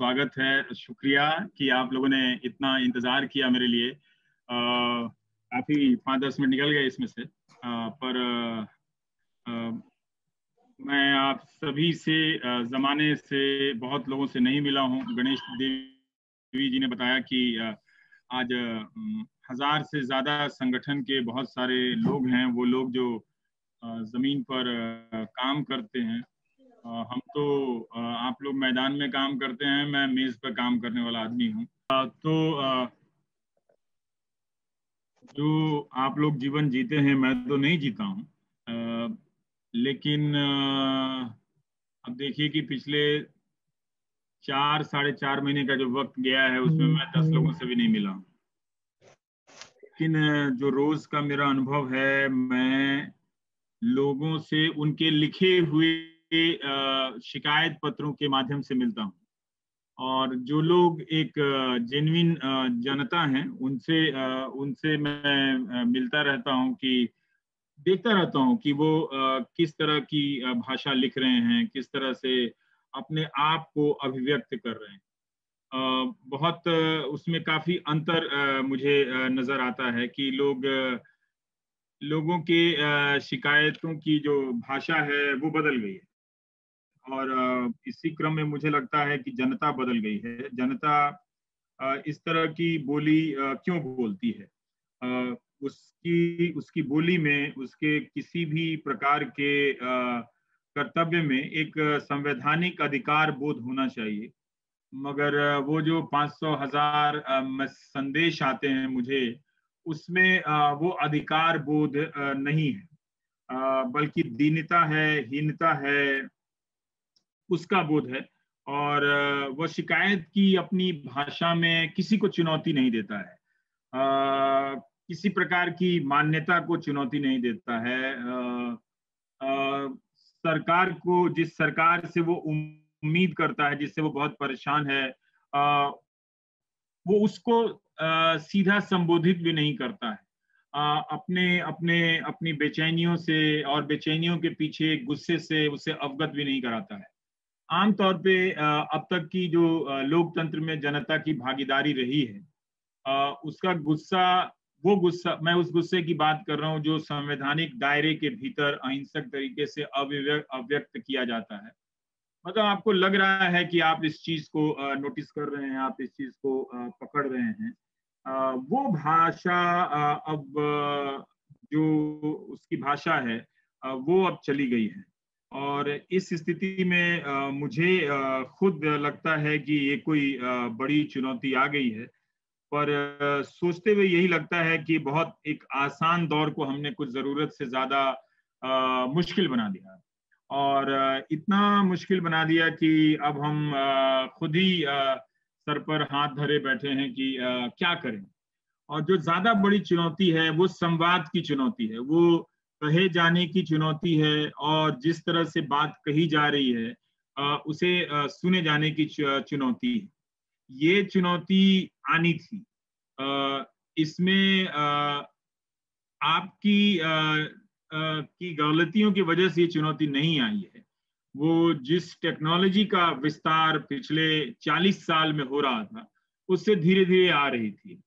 स्वागत है। शुक्रिया कि आप लोगों ने इतना इंतज़ार किया मेरे लिए। काफ़ी 5-10 मिनट निकल गए इसमें से, पर मैं आप सभी से ज़माने से बहुत लोगों से नहीं मिला हूँ। गणेश देवी जी ने बताया कि आज 1000 से ज़्यादा संगठन के बहुत सारे लोग हैं, वो लोग जो ज़मीन पर काम करते हैं। हम तो आप लोग मैदान में काम करते हैं, मैं मेज पर काम करने वाला आदमी हूँ। जो आप लोग जीवन जीते हैं मैं तो नहीं जीता हूँ, लेकिन अब देखिए कि पिछले 4-4.5 महीने का जो वक्त गया है उसमें मैं 10 लोगों से भी नहीं मिला हूँ। लेकिन जो रोज का मेरा अनुभव है, मैं लोगों से उनके लिखे हुए शिकायत पत्रों के माध्यम से मिलता हूँ। और जो लोग एक जेन्युइन जनता हैं, उनसे मैं मिलता रहता हूँ, कि देखता रहता हूँ कि वो किस तरह की भाषा लिख रहे हैं, किस तरह से अपने आप को अभिव्यक्त कर रहे हैं। बहुत उसमें काफी अंतर मुझे नजर आता है कि लोगों के शिकायतों की जो भाषा है वो बदल गई है। और इसी क्रम में मुझे लगता है कि जनता बदल गई है। जनता इस तरह की बोली क्यों बोलती है? उसकी उसकी बोली में, उसके किसी भी प्रकार के कर्तव्य में एक संवैधानिक अधिकार बोध होना चाहिए। मगर वो जो 500,000 संदेश आते हैं मुझे, उसमें वो अधिकार बोध नहीं है, बल्कि दीनता है, हीनता है, उसका बोध है। और वह शिकायत की अपनी भाषा में किसी को चुनौती नहीं देता है, किसी प्रकार की मान्यता को चुनौती नहीं देता है। सरकार को, जिस सरकार से वो उम्मीद करता है, जिससे वो बहुत परेशान है, वो उसको सीधा संबोधित भी नहीं करता है। अपने अपने अपनी बेचैनियों से और बेचैनियों के पीछे गुस्से से उसे अवगत भी नहीं कराता है। आमतौर पे अब तक की जो लोकतंत्र में जनता की भागीदारी रही है, उसका गुस्सा, वो गुस्सा, मैं उस गुस्से की बात कर रहा हूँ जो संवैधानिक दायरे के भीतर अहिंसक तरीके से अव्यक्त किया जाता है। मतलब आपको लग रहा है कि आप इस चीज को नोटिस कर रहे हैं, आप इस चीज को पकड़ रहे हैं। वो भाषा अब जो उसकी भाषा है, वो अब चली गई है। और इस स्थिति में मुझे खुद लगता है कि ये कोई बड़ी चुनौती आ गई है। पर सोचते हुए यही लगता है कि बहुत एक आसान दौर को हमने कुछ जरूरत से ज्यादा मुश्किल बना दिया, और इतना मुश्किल बना दिया कि अब हम खुद ही सर पर हाथ धरे बैठे हैं कि क्या करें। और जो ज्यादा बड़ी चुनौती है वो संवाद की चुनौती है, वो कहे जाने की चुनौती है, और जिस तरह से बात कही जा रही है उसे सुने जाने की चुनौती है। ये चुनौती आनी थी। इसमें आपकी की गलतियों की वजह से ये चुनौती नहीं आई है। वो जिस टेक्नोलॉजी का विस्तार पिछले 40 साल में हो रहा था, उससे धीरे धीरे आ रही थी।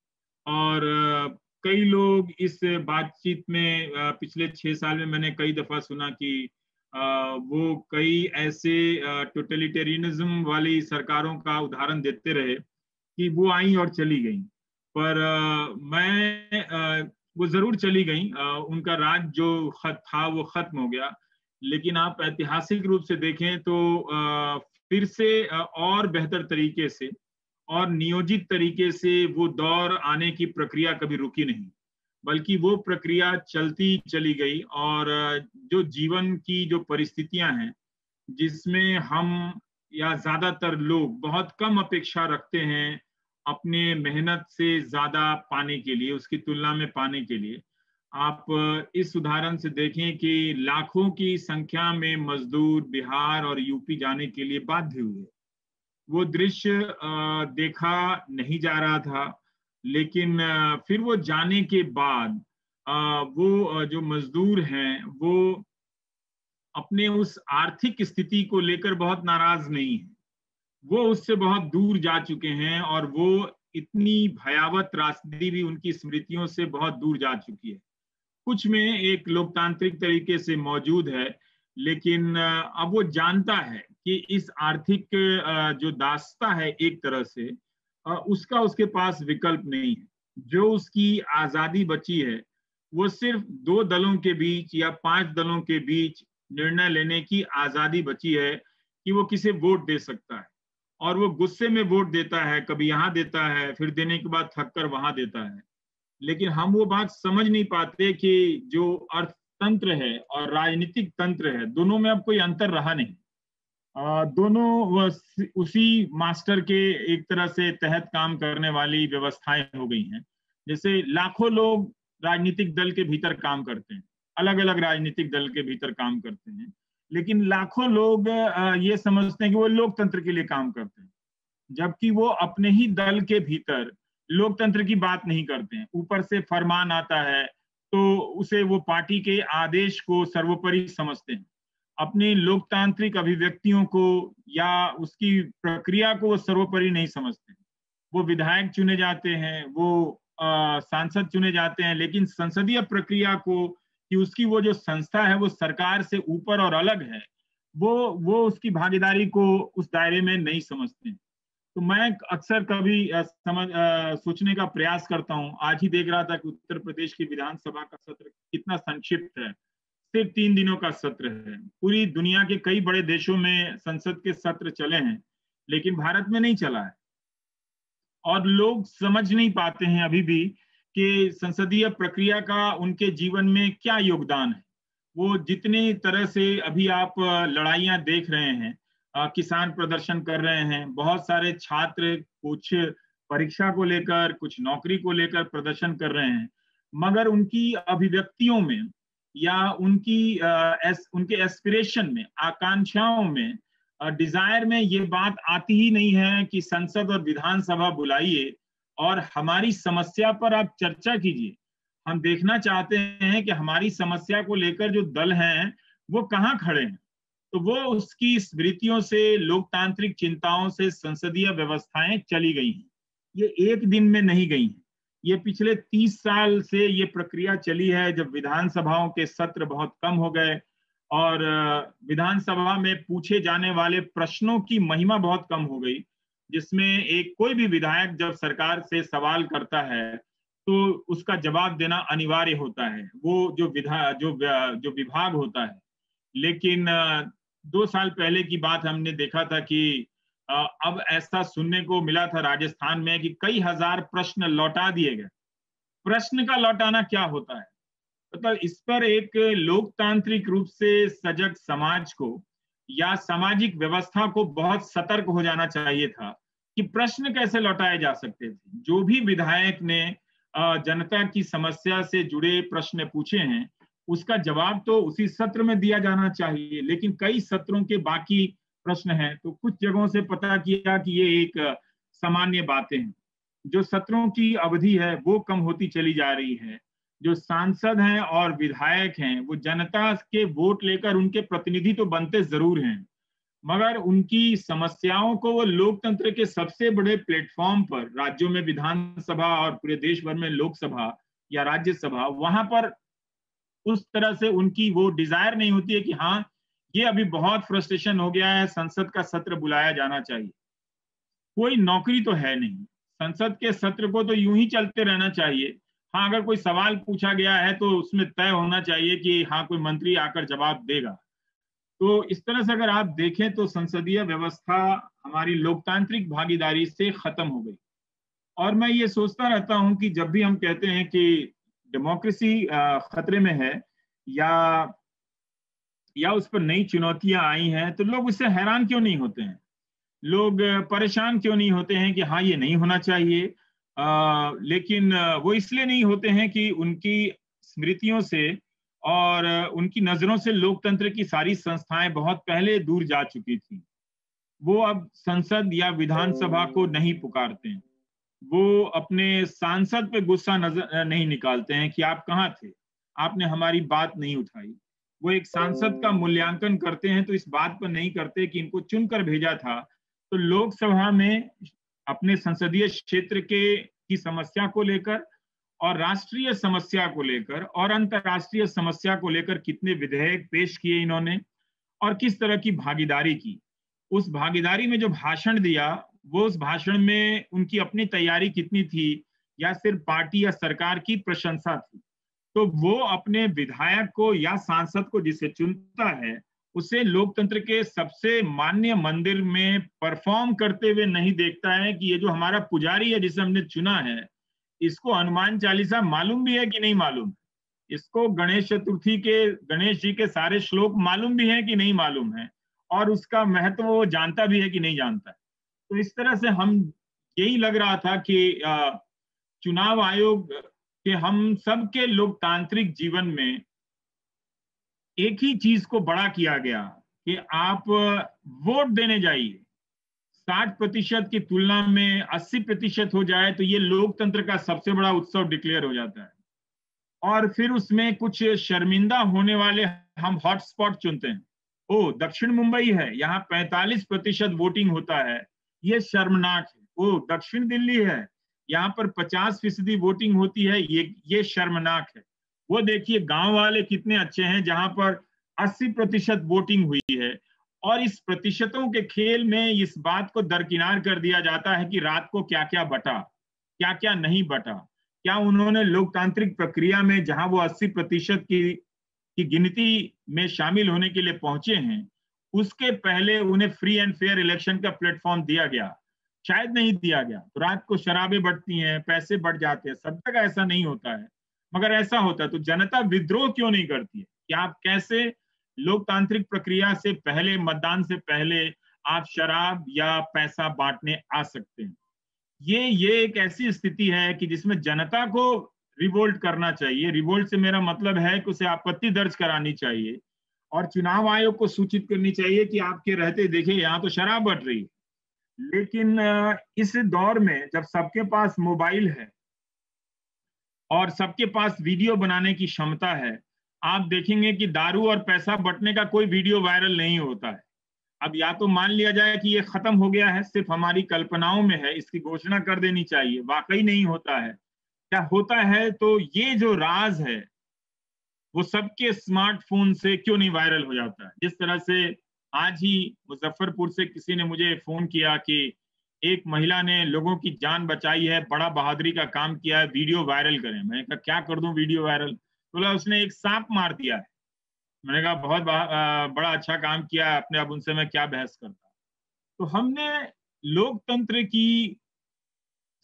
और कई लोग इस बातचीत में, पिछले 6 साल में मैंने कई दफा सुना कि वो कई ऐसे टोटलिटेरियनिज्म वाली सरकारों का उदाहरण देते रहे कि वो आई और चली गई। पर वो जरूर चली गई, उनका राज जो खत था वो खत्म हो गया। लेकिन आप ऐतिहासिक रूप से देखें तो फिर से और बेहतर तरीके से और नियोजित तरीके से वो दौर आने की प्रक्रिया कभी रुकी नहीं, बल्कि वो प्रक्रिया चलती चली गई। और जो जीवन की जो परिस्थितियां हैं, जिसमें हम या ज्यादातर लोग बहुत कम अपेक्षा रखते हैं अपने मेहनत से ज्यादा पाने के लिए, उसकी तुलना में पाने के लिए, आप इस उदाहरण से देखें कि लाखों की संख्या में मजदूर बिहार और यूपी जाने के लिए बाध्य हुए। वो दृश्य देखा नहीं जा रहा था, लेकिन फिर वो जाने के बाद वो जो मजदूर हैं वो अपने उस आर्थिक स्थिति को लेकर बहुत नाराज नहीं है। वो उससे बहुत दूर जा चुके हैं और वो इतनी भयावह त्रासदी भी उनकी स्मृतियों से बहुत दूर जा चुकी है। कुछ में एक लोकतांत्रिक तरीके से मौजूद है, लेकिन अब वो जानता है कि इस आर्थिक जो दासता है एक तरह से, उसका उसके पास विकल्प नहीं है। जो उसकी आजादी बची है वो सिर्फ 2 दलों के बीच या 5 दलों के बीच निर्णय लेने की आजादी बची है कि वो किसे वोट दे सकता है। और वो गुस्से में वोट देता है, कभी यहाँ देता है, फिर देने के बाद थक कर वहां देता है। लेकिन हम वो बात समझ नहीं पाते कि जो अर्थतंत्र है और राजनीतिक तंत्र है, दोनों में अब कोई अंतर रहा नहीं। दोनों उसी मास्टर के एक तरह से तहत काम करने वाली व्यवस्थाएं हो गई हैं। जैसे लाखों लोग राजनीतिक दल के भीतर काम करते हैं, अलग अलग राजनीतिक दल के भीतर काम करते हैं, लेकिन लाखों लोग ये समझते हैं कि वो लोकतंत्र के लिए काम करते हैं, जबकि वो अपने ही दल के भीतर लोकतंत्र की बात नहीं करते हैं। ऊपर से फरमान आता है तो उसे वो पार्टी के आदेश को सर्वोपरि समझते हैं। अपनी लोकतांत्रिक अभिव्यक्तियों को या उसकी प्रक्रिया को वो सर्वोपरि नहीं समझते। वो विधायक चुने जाते हैं, वो सांसद चुने जाते हैं, लेकिन संसदीय प्रक्रिया को, कि उसकी वो जो संस्था है वो सरकार से ऊपर और अलग है, वो उसकी भागीदारी को उस दायरे में नहीं समझते। तो मैं अक्सर कभी सोचने का प्रयास करता हूँ। आज ही देख रहा था कि उत्तर प्रदेश की विधानसभा का सत्र कितना संक्षिप्त है, सिर्फ 3 दिनों का सत्र है। पूरी दुनिया के कई बड़े देशों में संसद के सत्र चले हैं, लेकिन भारत में नहीं चला है। और लोग समझ नहीं पाते हैं अभी भी कि संसदीय प्रक्रिया का उनके जीवन में क्या योगदान है। वो जितनी तरह से अभी आप लड़ाइयां देख रहे हैं, किसान प्रदर्शन कर रहे हैं, बहुत सारे छात्र कुछ परीक्षा को लेकर, कुछ नौकरी को लेकर प्रदर्शन कर रहे हैं, मगर उनकी अभिव्यक्तियों में या उनके एस्पिरेशन में, आकांक्षाओं में, डिजायर में ये बात आती ही नहीं है कि संसद और विधानसभा बुलाइए और हमारी समस्या पर आप चर्चा कीजिए। हम देखना चाहते हैं कि हमारी समस्या को लेकर जो दल हैं वो कहाँ खड़े हैं। तो वो उसकी स्मृतियों से, लोकतांत्रिक चिंताओं से संसदीय व्यवस्थाएं चली गई हैं। ये एक दिन में नहीं गई हैं। ये पिछले 30 साल से ये प्रक्रिया चली है, जब विधानसभाओं के सत्र बहुत कम हो गए और विधानसभा में पूछे जाने वाले प्रश्नों की महिमा बहुत कम हो गई, जिसमें एक कोई भी विधायक जब सरकार से सवाल करता है तो उसका जवाब देना अनिवार्य होता है, वो जो विभाग होता है। लेकिन 2 साल पहले की बात हमने देखा था कि अब ऐसा सुनने को मिला था राजस्थान में कि कई हजार प्रश्न लौटा दिए गए। प्रश्न का लौटाना क्या होता है? मतलब इस पर एक लोकतांत्रिक रूप से सजग समाज को या सामाजिक व्यवस्था को बहुत सतर्क हो जाना चाहिए था कि प्रश्न कैसे लौटाए जा सकते थे। जो भी विधायक ने जनता की समस्या से जुड़े प्रश्न पूछे हैं, उसका जवाब तो उसी सत्र में दिया जाना चाहिए। लेकिन कई सत्रों के बाकी प्रश्न हैं, तो कुछ जगहों से पता किया कि ये एक सामान्य बातें हैं। जो सत्रों की अवधि है वो कम होती चली जा रही है। जो सांसद हैं और विधायक हैं वो जनता के वोट लेकर उनके प्रतिनिधि तो बनते जरूर हैं, मगर उनकी समस्याओं को वो लोकतंत्र के सबसे बड़े प्लेटफॉर्म पर, राज्यों में विधानसभा और पूरे देश भर में लोकसभा या राज्यसभा, वहां पर उस तरह से उनकी वो डिजायर नहीं होती है कि हाँ ये अभी बहुत फ्रस्ट्रेशन हो गया है, संसद का सत्र बुलाया जाना चाहिए। कोई नौकरी तो है नहीं, संसद के सत्र को तो यूं ही चलते रहना चाहिए। हाँ, अगर कोई सवाल पूछा गया है तो उसमें तय होना चाहिए कि हाँ कोई मंत्री आकर जवाब देगा। तो इस तरह से अगर आप देखें तो संसदीय व्यवस्था हमारी लोकतांत्रिक भागीदारी से खत्म हो गई। और मैं ये सोचता रहता हूं कि जब भी हम कहते हैं कि डेमोक्रेसी खतरे में है या उस पर नई चुनौतियां आई हैं, तो लोग उससे हैरान क्यों नहीं होते हैं? लोग परेशान क्यों नहीं होते हैं कि हाँ ये नहीं होना चाहिए? लेकिन वो इसलिए नहीं होते हैं कि उनकी स्मृतियों से और उनकी नजरों से लोकतंत्र की सारी संस्थाएं बहुत पहले दूर जा चुकी थी। वो अब संसद या विधानसभा को नहीं पुकारते हैं। वो अपने सांसद पे गुस्सा नजर नहीं निकालते हैं कि आप कहाँ थे, आपने हमारी बात नहीं उठाई। वो एक सांसद का मूल्यांकन करते हैं तो इस बात पर नहीं करते कि इनको चुनकर भेजा था तो लोकसभा में अपने संसदीय क्षेत्र की समस्या को लेकर और राष्ट्रीय समस्या को लेकर और अंतर्राष्ट्रीय समस्या को लेकर कितने विधेयक पेश किए इन्होंने और किस तरह की भागीदारी की। उस भागीदारी में जो भाषण दिया, वो उस भाषण में उनकी अपनी तैयारी कितनी थी या सिर्फ पार्टी या सरकार की प्रशंसा थी। तो वो अपने विधायक को या सांसद को जिसे चुनता है, उसे लोकतंत्र के सबसे मान्य मंदिर में परफॉर्म करते हुए नहीं देखता है कि ये जो हमारा पुजारी है जिसे हमने चुना है, इसको हनुमान चालीसा मालूम भी है कि नहीं मालूम, इसको गणेश चतुर्थी के गणेश जी के सारे श्लोक मालूम भी है कि नहीं मालूम है, और उसका महत्व वो जानता भी है कि नहीं जानता है। तो इस तरह से हम यही लग रहा था कि चुनाव आयोग के हम सबके लोकतांत्रिक जीवन में एक ही चीज को बड़ा किया गया कि आप वोट देने जाइए। 60% की तुलना में 80% हो जाए तो ये लोकतंत्र का सबसे बड़ा उत्सव डिक्लेयर हो जाता है। और फिर उसमें कुछ शर्मिंदा होने वाले हम हॉटस्पॉट चुनते हैं। ओ, दक्षिण मुंबई है, यहाँ 45% वोटिंग होता है, ये शर्मनाक है। ओ, दक्षिण दिल्ली है, यहाँ पर 50% वोटिंग होती है, ये शर्मनाक है। वो देखिए गांव वाले कितने अच्छे हैं जहां पर 80% वोटिंग हुई है। और इस प्रतिशतों के खेल में इस बात को दरकिनार कर दिया जाता है कि रात को क्या क्या बटा, क्या क्या नहीं बटा। क्या उन्होंने लोकतांत्रिक प्रक्रिया में जहां वो 80% की गिनती में शामिल होने के लिए पहुंचे हैं, उसके पहले उन्हें फ्री एंड फेयर इलेक्शन का प्लेटफॉर्म दिया गया? शायद नहीं दिया गया। तो रात को शराबें बढ़ती हैं, पैसे बढ़ जाते हैं। सब जगह ऐसा नहीं होता है, मगर ऐसा होता है। तो जनता विद्रोह क्यों नहीं करती है कि आप कैसे लोकतांत्रिक प्रक्रिया से पहले, मतदान से पहले आप शराब या पैसा बांटने आ सकते हैं? ये एक ऐसी स्थिति है कि जिसमें जनता को रिवोल्ट करना चाहिए। रिवोल्ट से मेरा मतलब है कि उसे आपत्ति दर्ज करानी चाहिए और चुनाव आयोग को सूचित करनी चाहिए कि आपके रहते देखिए यहाँ तो शराब बढ़ रही है। लेकिन इस दौर में जब सबके पास मोबाइल है और सबके पास वीडियो बनाने की क्षमता है, आप देखेंगे कि दारू और पैसा बंटने का कोई वीडियो वायरल नहीं होता है। अब या तो मान लिया जाए कि ये खत्म हो गया है, सिर्फ हमारी कल्पनाओं में है, इसकी घोषणा कर देनी चाहिए, वाकई नहीं होता है। क्या होता है? तो ये जो राज है वो सबके स्मार्टफोन से क्यों नहीं वायरल हो जाता है? जिस तरह से आज ही मुजफ्फरपुर से किसी ने मुझे फोन किया कि एक महिला ने लोगों की जान बचाई है, बड़ा बहादुरी का काम किया है, वीडियो वायरल करें। मैंने कहा क्या कर दूं वीडियो वायरल? बोला उसने एक सांप मार दिया है। मैंने कहा बहुत बड़ा अच्छा काम किया है आपने, अब उनसे मैं क्या बहस करता। तो हमने लोकतंत्र की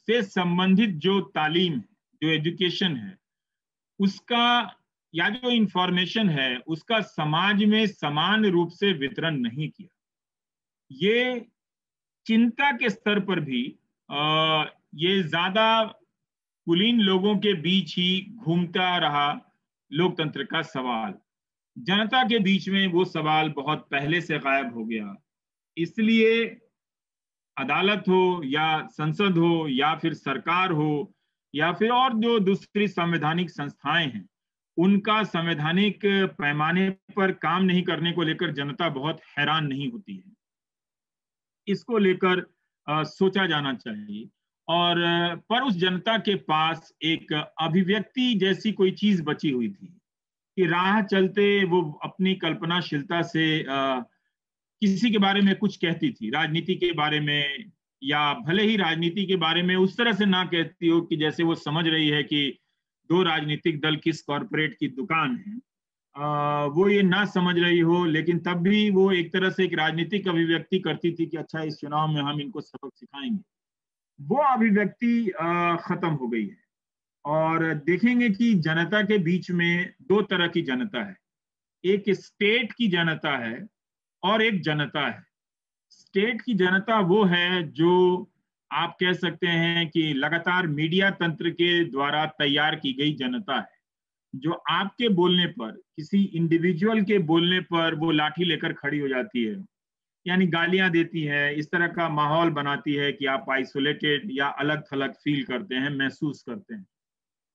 से संबंधित जो तालीम है, जो एजुकेशन है, उसका या जो इंफॉर्मेशन है उसका समाज में समान रूप से वितरण नहीं किया। ये चिंता के स्तर पर भी ये ज्यादा कुलीन लोगों के बीच ही घूमता रहा लोकतंत्र का सवाल। जनता के बीच में वो सवाल बहुत पहले से गायब हो गया। इसलिए अदालत हो या संसद हो या फिर सरकार हो या फिर और जो दूसरी संवैधानिक संस्थाएं हैं, उनका संवैधानिक पैमाने पर काम नहीं करने को लेकर जनता बहुत हैरान नहीं होती है। इसको लेकर सोचा जाना चाहिए। और पर उस जनता के पास एक अभिव्यक्ति जैसी कोई चीज बची हुई थी कि राह चलते वो अपनी कल्पनाशीलता से किसी के बारे में कुछ कहती थी, राजनीति के बारे में, या भले ही राजनीति के बारे में उस तरह से ना कहती हो कि जैसे वो समझ रही है कि दो राजनीतिक दल किस कॉरपोरेट की दुकान है, वो ये ना समझ रही हो, लेकिन तब भी वो एक तरह से एक राजनीतिक अभिव्यक्ति करती थी कि अच्छा इस चुनाव में हम इनको सबक सिखाएंगे। वो अभिव्यक्ति खत्म हो गई है। और देखेंगे कि जनता के बीच में दो तरह की जनता है। एक स्टेट की जनता है और एक जनता है। स्टेट की जनता वो है जो आप कह सकते हैं कि लगातार मीडिया तंत्र के द्वारा तैयार की गई जनता है, जो आपके बोलने पर, किसी इंडिविजुअल के बोलने पर वो लाठी लेकर खड़ी हो जाती है, यानी गालियां देती है, इस तरह का माहौल बनाती है कि आप आइसोलेटेड या अलग थलग फील करते हैं, महसूस करते हैं।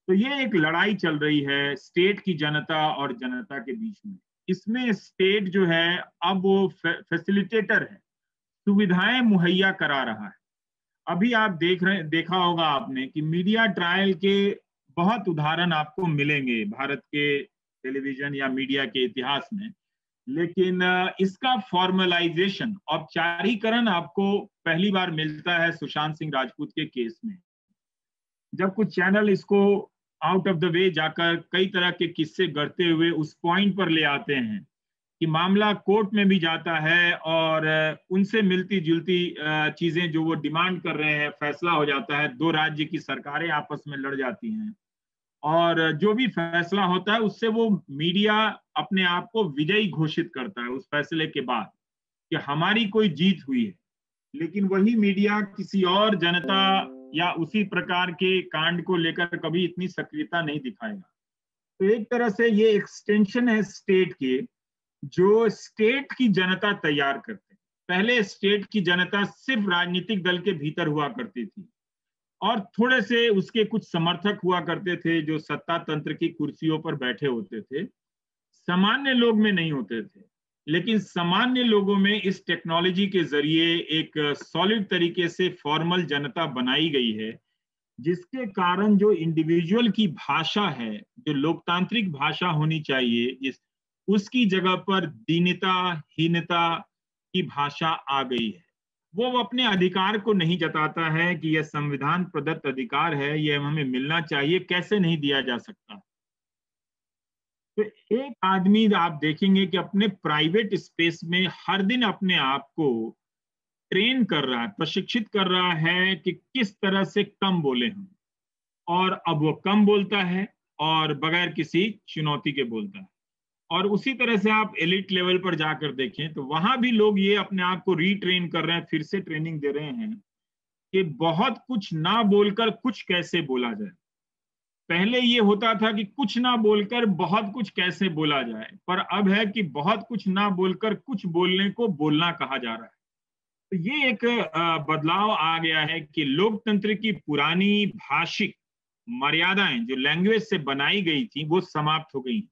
तो ये एक लड़ाई चल रही है स्टेट की जनता और जनता के बीच में। इसमें स्टेट जो है अब वो फैसिलिटेटर है, सुविधाएं मुहैया करा रहा है। अभी आप देखा होगा आपने कि मीडिया ट्रायल के बहुत उदाहरण आपको मिलेंगे भारत के टेलीविजन या मीडिया के इतिहास में, लेकिन इसका फॉर्मलाइजेशन, औपचारीकरण आपको पहली बार मिलता है सुशांत सिंह राजपूत के केस में। जब कुछ चैनल इसको आउट ऑफ द वे जाकर कई तरह के किस्से गढ़ते हुए उस पॉइंट पर ले आते हैं कि मामला कोर्ट में भी जाता है और उनसे मिलती जुलती चीजें जो वो डिमांड कर रहे हैं फैसला हो जाता है, दो राज्य की सरकारें आपस में लड़ जाती हैं और जो भी फैसला होता है उससे वो मीडिया अपने आप को विजयी घोषित करता है उस फैसले के बाद कि हमारी कोई जीत हुई है। लेकिन वही मीडिया किसी और जनता या उसी प्रकार के कांड को लेकर कभी इतनी सक्रियता नहीं दिखाएगा। तो एक तरह से ये एक्सटेंशन है स्टेट के, जो स्टेट की जनता तैयार करते हैं। पहले स्टेट की जनता सिर्फ राजनीतिक दल के भीतर हुआ करती थी और थोड़े से उसके कुछ समर्थक हुआ करते थे जो सत्ता तंत्र की कुर्सियों पर बैठे होते थे, सामान्य लोग में नहीं होते थे। लेकिन सामान्य लोगों में इस टेक्नोलॉजी के जरिए एक सॉलिड तरीके से फॉर्मल जनता बनाई गई है, जिसके कारण जो इंडिविजुअल की भाषा है, जो लोकतांत्रिक भाषा होनी चाहिए, उसकी जगह पर दीनता हीनता की भाषा आ गई है। वो अपने अधिकार को नहीं जताता है कि यह संविधान प्रदत्त अधिकार है, यह हमें मिलना चाहिए, कैसे नहीं दिया जा सकता। तो एक आदमी आप देखेंगे कि अपने प्राइवेट स्पेस में हर दिन अपने आप को ट्रेन कर रहा है, प्रशिक्षित कर रहा है कि किस तरह से कम बोले हम, और अब वो कम बोलता है और बगैर किसी चुनौती के बोलता है। और उसी तरह से आप एलिट लेवल पर जाकर देखें तो वहां भी लोग ये अपने आप को रीट्रेन कर रहे हैं, फिर से ट्रेनिंग दे रहे हैं कि बहुत कुछ ना बोलकर कुछ कैसे बोला जाए। पहले ये होता था कि कुछ ना बोलकर बहुत कुछ कैसे बोला जाए, पर अब है कि बहुत कुछ ना बोलकर कुछ बोलने को बोलना कहा जा रहा है। तो ये एक बदलाव आ गया है कि लोकतंत्र की पुरानी भाषिक मर्यादाएं जो लैंग्वेज से बनाई गई थी वो समाप्त हो गई।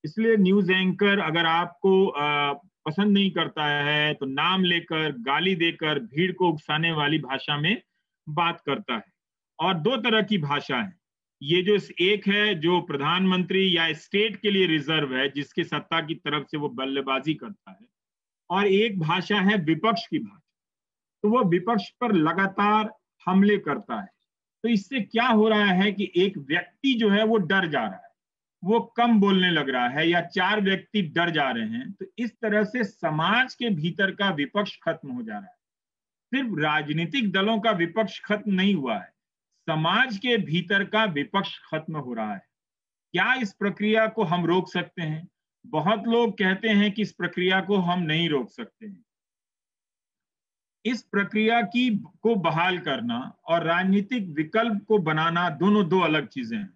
इसलिए न्यूज एंकर अगर आपको पसंद नहीं करता है तो नाम लेकर गाली देकर भीड़ को उकसाने वाली भाषा में बात करता है। और दो तरह की भाषा है, ये जो एक है जो प्रधानमंत्री या स्टेट के लिए रिजर्व है, जिसकी सत्ता की तरफ से वो बल्लेबाजी करता है, और एक भाषा है विपक्ष की भाषा। तो वो विपक्ष पर लगातार हमले करता है। तो इससे क्या हो रहा है कि एक व्यक्ति जो है वो डर जा रहा है, वो कम बोलने लग रहा है, या चार व्यक्ति डर जा रहे हैं। तो इस तरह से समाज के भीतर का विपक्ष खत्म हो जा रहा है। सिर्फ राजनीतिक दलों का विपक्ष खत्म नहीं हुआ है, समाज के भीतर का विपक्ष खत्म हो रहा है। क्या इस प्रक्रिया को हम रोक सकते हैं? बहुत लोग कहते हैं कि इस प्रक्रिया को हम नहीं रोक सकते हैं। इस प्रक्रिया की को बहाल करना और राजनीतिक विकल्प को बनाना दोनों दो अलग चीजें हैं।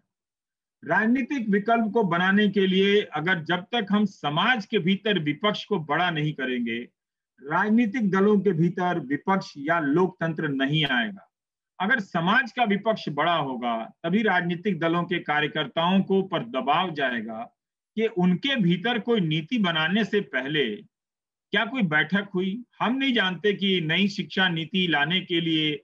राजनीतिक विकल्प को बनाने के लिए अगर जब तक हम समाज के भीतर विपक्ष को बड़ा नहीं करेंगे, राजनीतिक दलों के भीतर विपक्ष या लोकतंत्र नहीं आएगा। अगर समाज का विपक्ष बड़ा होगा तभी राजनीतिक दलों के कार्यकर्ताओं को पर दबाव जाएगा कि उनके भीतर कोई नीति बनाने से पहले क्या कोई बैठक हुई। हम नहीं जानते कि नई शिक्षा नीति लाने के लिए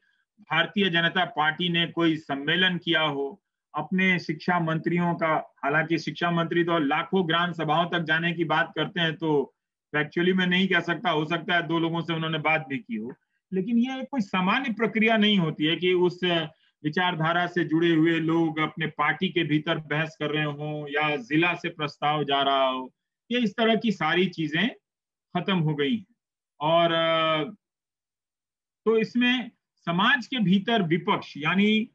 भारतीय जनता पार्टी ने कोई सम्मेलन किया हो अपने शिक्षा मंत्रियों का। हालांकि शिक्षा मंत्री तो लाखों ग्राम सभाओं तक जाने की बात करते हैं, तो एक्चुअली मैं नहीं कह सकता, हो सकता है दो लोगों से उन्होंने बात भी की हो। लेकिन ये कोई सामान्य प्रक्रिया नहीं होती है कि उस विचारधारा से जुड़े हुए लोग अपने पार्टी के भीतर बहस कर रहे हों या जिला से प्रस्ताव जा रहा हो। ये इस तरह की सारी चीजें खत्म हो गई हैं। और तो इसमें समाज के भीतर विपक्ष यानी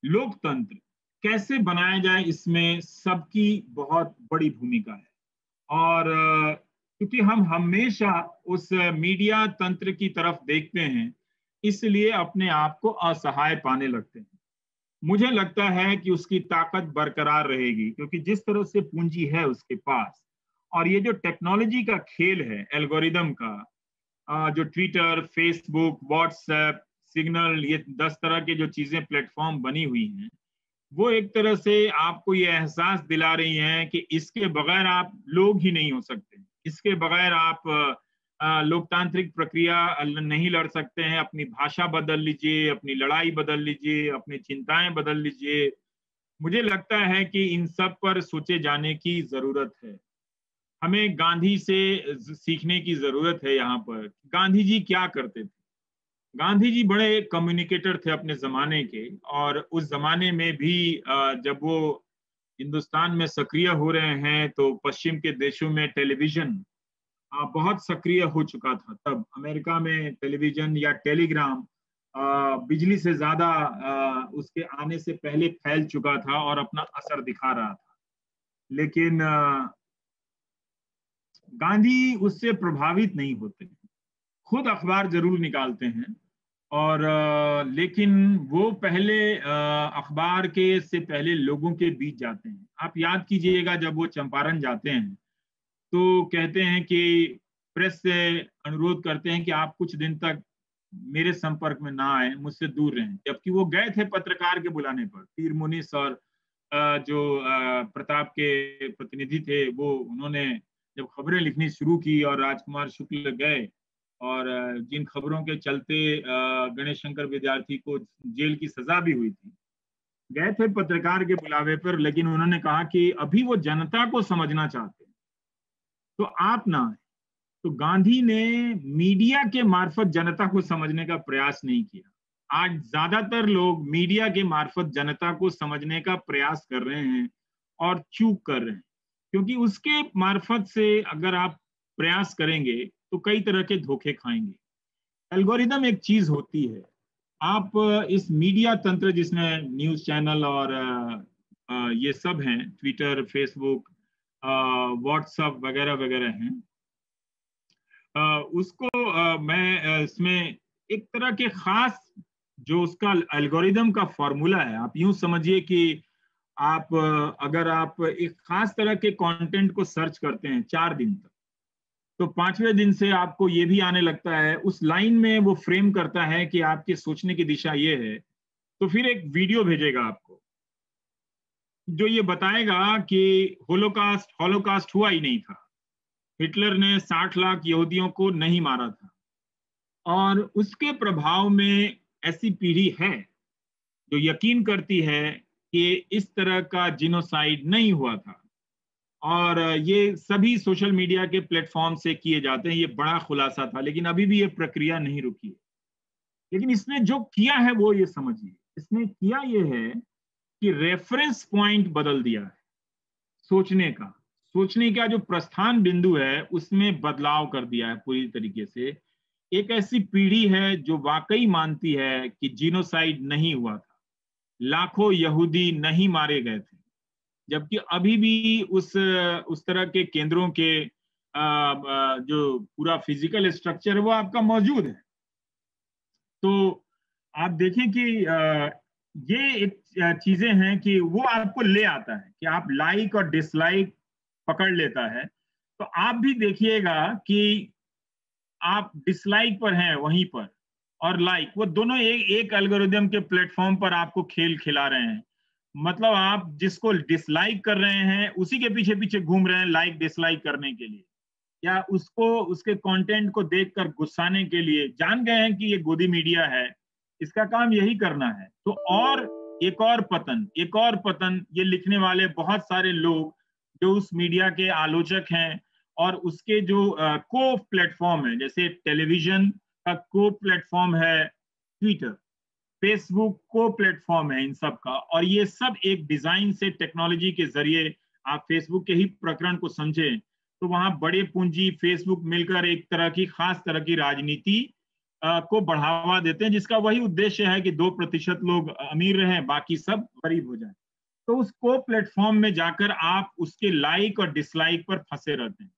लोकतंत्र कैसे बनाया जाए, इसमें सबकी बहुत बड़ी भूमिका है। और क्योंकि हम हमेशा उस मीडिया तंत्र की तरफ देखते हैं, इसलिए अपने आप को असहाय पाने लगते हैं। मुझे लगता है कि उसकी ताकत बरकरार रहेगी, क्योंकि जिस तरह से पूंजी है उसके पास, और ये जो टेक्नोलॉजी का खेल है एल्गोरिदम का, जो ट्विटर, फेसबुक, व्हाट्सएप, सिग्नल, ये 10 तरह के जो चीजें प्लेटफॉर्म बनी हुई हैं, वो एक तरह से आपको ये एहसास दिला रही हैं कि इसके बगैर आप लोग ही नहीं हो सकते, इसके बगैर आप लोकतांत्रिक प्रक्रिया नहीं लड़ सकते हैं, अपनी भाषा बदल लीजिए, अपनी लड़ाई बदल लीजिए, अपनी चिंताएं बदल लीजिए। मुझे लगता है कि इन सब पर सोचे जाने की जरूरत है। हमें गांधी से सीखने की जरूरत है। यहाँ पर गांधी जी क्या करते थे? गांधी जी बड़े कम्युनिकेटर थे अपने जमाने के, और उस जमाने में भी जब वो हिंदुस्तान में सक्रिय हो रहे हैं तो पश्चिम के देशों में टेलीविजन बहुत सक्रिय हो चुका था। तब अमेरिका में टेलीविजन या टेलीग्राम बिजली से ज्यादा उसके आने से पहले फैल चुका था और अपना असर दिखा रहा था। लेकिन गांधी उससे प्रभावित नहीं होते, खुद अखबार जरूर निकालते हैं, और लेकिन वो पहले अखबार के से पहले लोगों के बीच जाते हैं। आप याद कीजिएगा, जब वो चंपारण जाते हैं तो कहते हैं कि प्रेस से अनुरोध करते हैं कि आप कुछ दिन तक मेरे संपर्क में ना आए, मुझसे दूर रहें। जबकि वो गए थे पत्रकार के बुलाने पर। पीर मुनीस और जो प्रताप के प्रतिनिधि थे, वो उन्होंने जब खबरें लिखनी शुरू की और राजकुमार शुक्ल गए, और जिन खबरों के चलते गणेश शंकर विद्यार्थी को जेल की सजा भी हुई थी, गए थे पत्रकार के बुलावे पर, लेकिन उन्होंने कहा कि अभी वो जनता को समझना चाहते हैं तो आप ना आए। तो गांधी ने मीडिया के मार्फत जनता को समझने का प्रयास नहीं किया। आज ज्यादातर लोग मीडिया के मार्फत जनता को समझने का प्रयास कर रहे हैं और चूक कर रहे हैं, क्योंकि उसके मार्फत से अगर आप प्रयास करेंगे तो कई तरह के धोखे खाएंगे। एल्गोरिदम एक चीज होती है। आप इस मीडिया तंत्र जिसमें न्यूज चैनल और ये सब हैं, ट्विटर, फेसबुक, व्हाट्सएप वगैरह वगैरह हैं, उसको मैं इसमें एक तरह के खास जो उसका एल्गोरिदम का फॉर्मूला है, आप यूं समझिए कि आप अगर आप एक खास तरह के कंटेंट को सर्च करते हैं 4 दिन तक, तो 5वें दिन से आपको ये भी आने लगता है, उस लाइन में वो फ्रेम करता है कि आपके सोचने की दिशा ये है, तो फिर एक वीडियो भेजेगा आपको जो ये बताएगा कि होलोकास्ट हॉलोकास्ट हुआ ही नहीं था, हिटलर ने 60 लाख यहूदियों को नहीं मारा था। और उसके प्रभाव में ऐसी पीढ़ी है जो यकीन करती है कि इस तरह का जिनोसाइड नहीं हुआ था, और ये सभी सोशल मीडिया के प्लेटफॉर्म से किए जाते हैं। ये बड़ा खुलासा था, लेकिन अभी भी ये प्रक्रिया नहीं रुकी है। लेकिन इसने जो किया है वो ये समझिए, इसने किया ये है कि रेफरेंस पॉइंट बदल दिया है सोचने का। सोचने का जो प्रस्थान बिंदु है उसमें बदलाव कर दिया है पूरी तरीके से। एक ऐसी पीढ़ी है जो वाकई मानती है कि जीनोसाइड नहीं हुआ था, लाखों यहूदी नहीं मारे गए थे, जबकि अभी भी उस तरह के केंद्रों के जो पूरा फिजिकल स्ट्रक्चर है वो आपका मौजूद है। तो आप देखें कि ये एक चीजें हैं कि वो आपको ले आता है कि आप लाइक और डिसलाइक पकड़ लेता है। तो आप भी देखिएगा कि आप डिसलाइक पर हैं वहीं पर, और लाइक, वो दोनों एक एल्गोरिदम के प्लेटफॉर्म पर आपको खेल खिला रहे हैं। मतलब आप जिसको डिसलाइक कर रहे हैं उसी के पीछे पीछे घूम रहे हैं लाइक डिसलाइक करने के लिए, या उसको उसके कंटेंट को देखकर गुस्साने के लिए। जान गए हैं कि ये गोदी मीडिया है, इसका काम यही करना है। तो और एक और पतन ये लिखने वाले बहुत सारे लोग जो उस मीडिया के आलोचक हैं, और उसके जो को प्लेटफॉर्म है, जैसे टेलीविजन का को प्लेटफॉर्म है ट्विटर, फेसबुक को प्लेटफॉर्म है इन सब का, और ये सब एक डिजाइन से टेक्नोलॉजी के जरिए, आप फेसबुक के ही प्रकरण को समझें तो वहां बड़े पूंजी फेसबुक मिलकर एक तरह की खास तरह की राजनीति को बढ़ावा देते हैं, जिसका वही उद्देश्य है कि 2% लोग अमीर रहें, बाकी सब गरीब हो जाए। तो उस को प्लेटफॉर्म में जाकर आप उसके लाइक और डिसलाइक पर फंसे रहते हैं।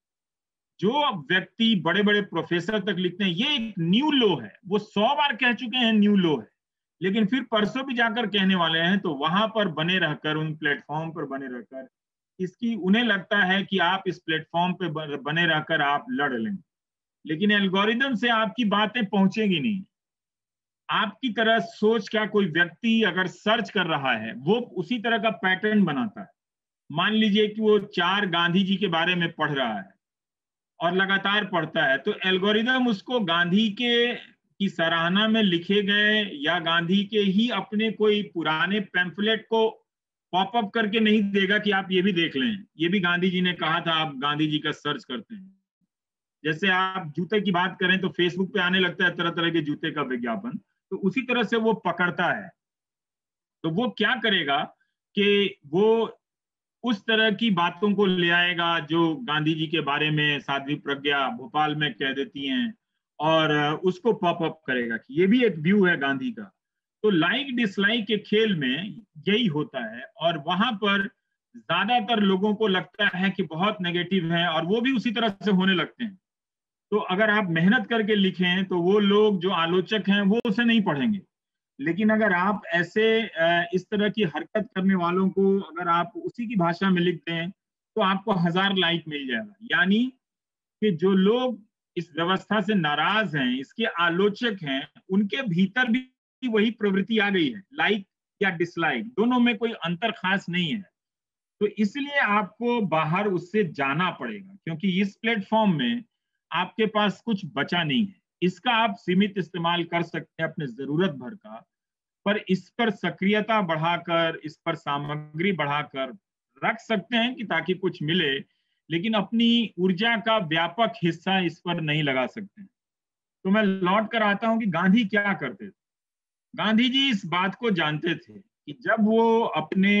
जो व्यक्ति बड़े बड़े प्रोफेसर तक लिखते हैं ये एक न्यू लो है, वो 100 बार कह चुके हैं न्यू लो है, लेकिन फिर परसों भी जाकर कहने वाले हैं, तो वहां पर बने रहकर, उन प्लेटफॉर्म पर बने रहकर, इसकी उन्हें लगता है कि आप इस प्लेटफॉर्म पे बने रहकर आप लड़ लेंगे, लेकिन एल्गोरिदम से आपकी बातें पहुंचेगी नहीं। आपकी तरह सोच क्या कोई व्यक्ति अगर सर्च कर रहा है वो उसी तरह का पैटर्न बनाता है। मान लीजिए कि वो 4 गांधी जी के बारे में पढ़ रहा है, और लगातार पढ़ता है, तो एल्गोरिदम उसको गांधी के की सराहना में लिखे गए या गांधी के ही अपने कोई पुराने पैम्फलेट को पॉपअप करके नहीं देगा कि आप ये भी देख लें, ये भी गांधी जी ने कहा था, आप गांधी जी का सर्च करते हैं। जैसे आप जूते की बात करें तो फेसबुक पे आने लगता है तरह तरह के जूते का विज्ञापन, तो उसी तरह से वो पकड़ता है। तो वो क्या करेगा कि वो उस तरह की बातों को ले आएगा जो गांधी जी के बारे में साध्वी प्रज्ञा भोपाल में कह देती हैं, और उसको पॉपअप करेगा कि ये भी एक व्यू है गांधी का। तो लाइक डिसलाइक के खेल में यही होता है, और वहां पर ज्यादातर लोगों को लगता है कि बहुत नेगेटिव है, और वो भी उसी तरह से होने लगते हैं। तो अगर आप मेहनत करके लिखें तो वो लोग जो आलोचक हैं वो उसे नहीं पढ़ेंगे, लेकिन अगर आप ऐसे इस तरह की हरकत करने वालों को अगर आप उसी की भाषा में लिख दें तो आपको 1000 लाइक मिल जाएगा। यानी कि जो लोग इस व्यवस्था से नाराज हैं, इसके आलोचक हैं, उनके भीतर भी वही प्रवृत्ति आ गई है, लाइक या डिसलाइक, दोनों में कोई अंतर खास नहीं है। तो इसलिए आपको बाहर उससे जाना पड़ेगा, क्योंकि इस प्लेटफॉर्म में आपके पास कुछ बचा नहीं है। इसका आप सीमित इस्तेमाल कर सकते हैं अपने जरूरत भर का, पर इस पर सक्रियता बढ़ाकर, इस पर सामग्री बढ़ाकर रख सकते हैं कि ताकि कुछ मिले, लेकिन अपनी ऊर्जा का व्यापक हिस्सा इस पर नहीं लगा सकते। तो मैं लौट कर आता हूं कि गांधी क्या करते थे। गांधी जी इस बात को जानते थे कि जब वो अपने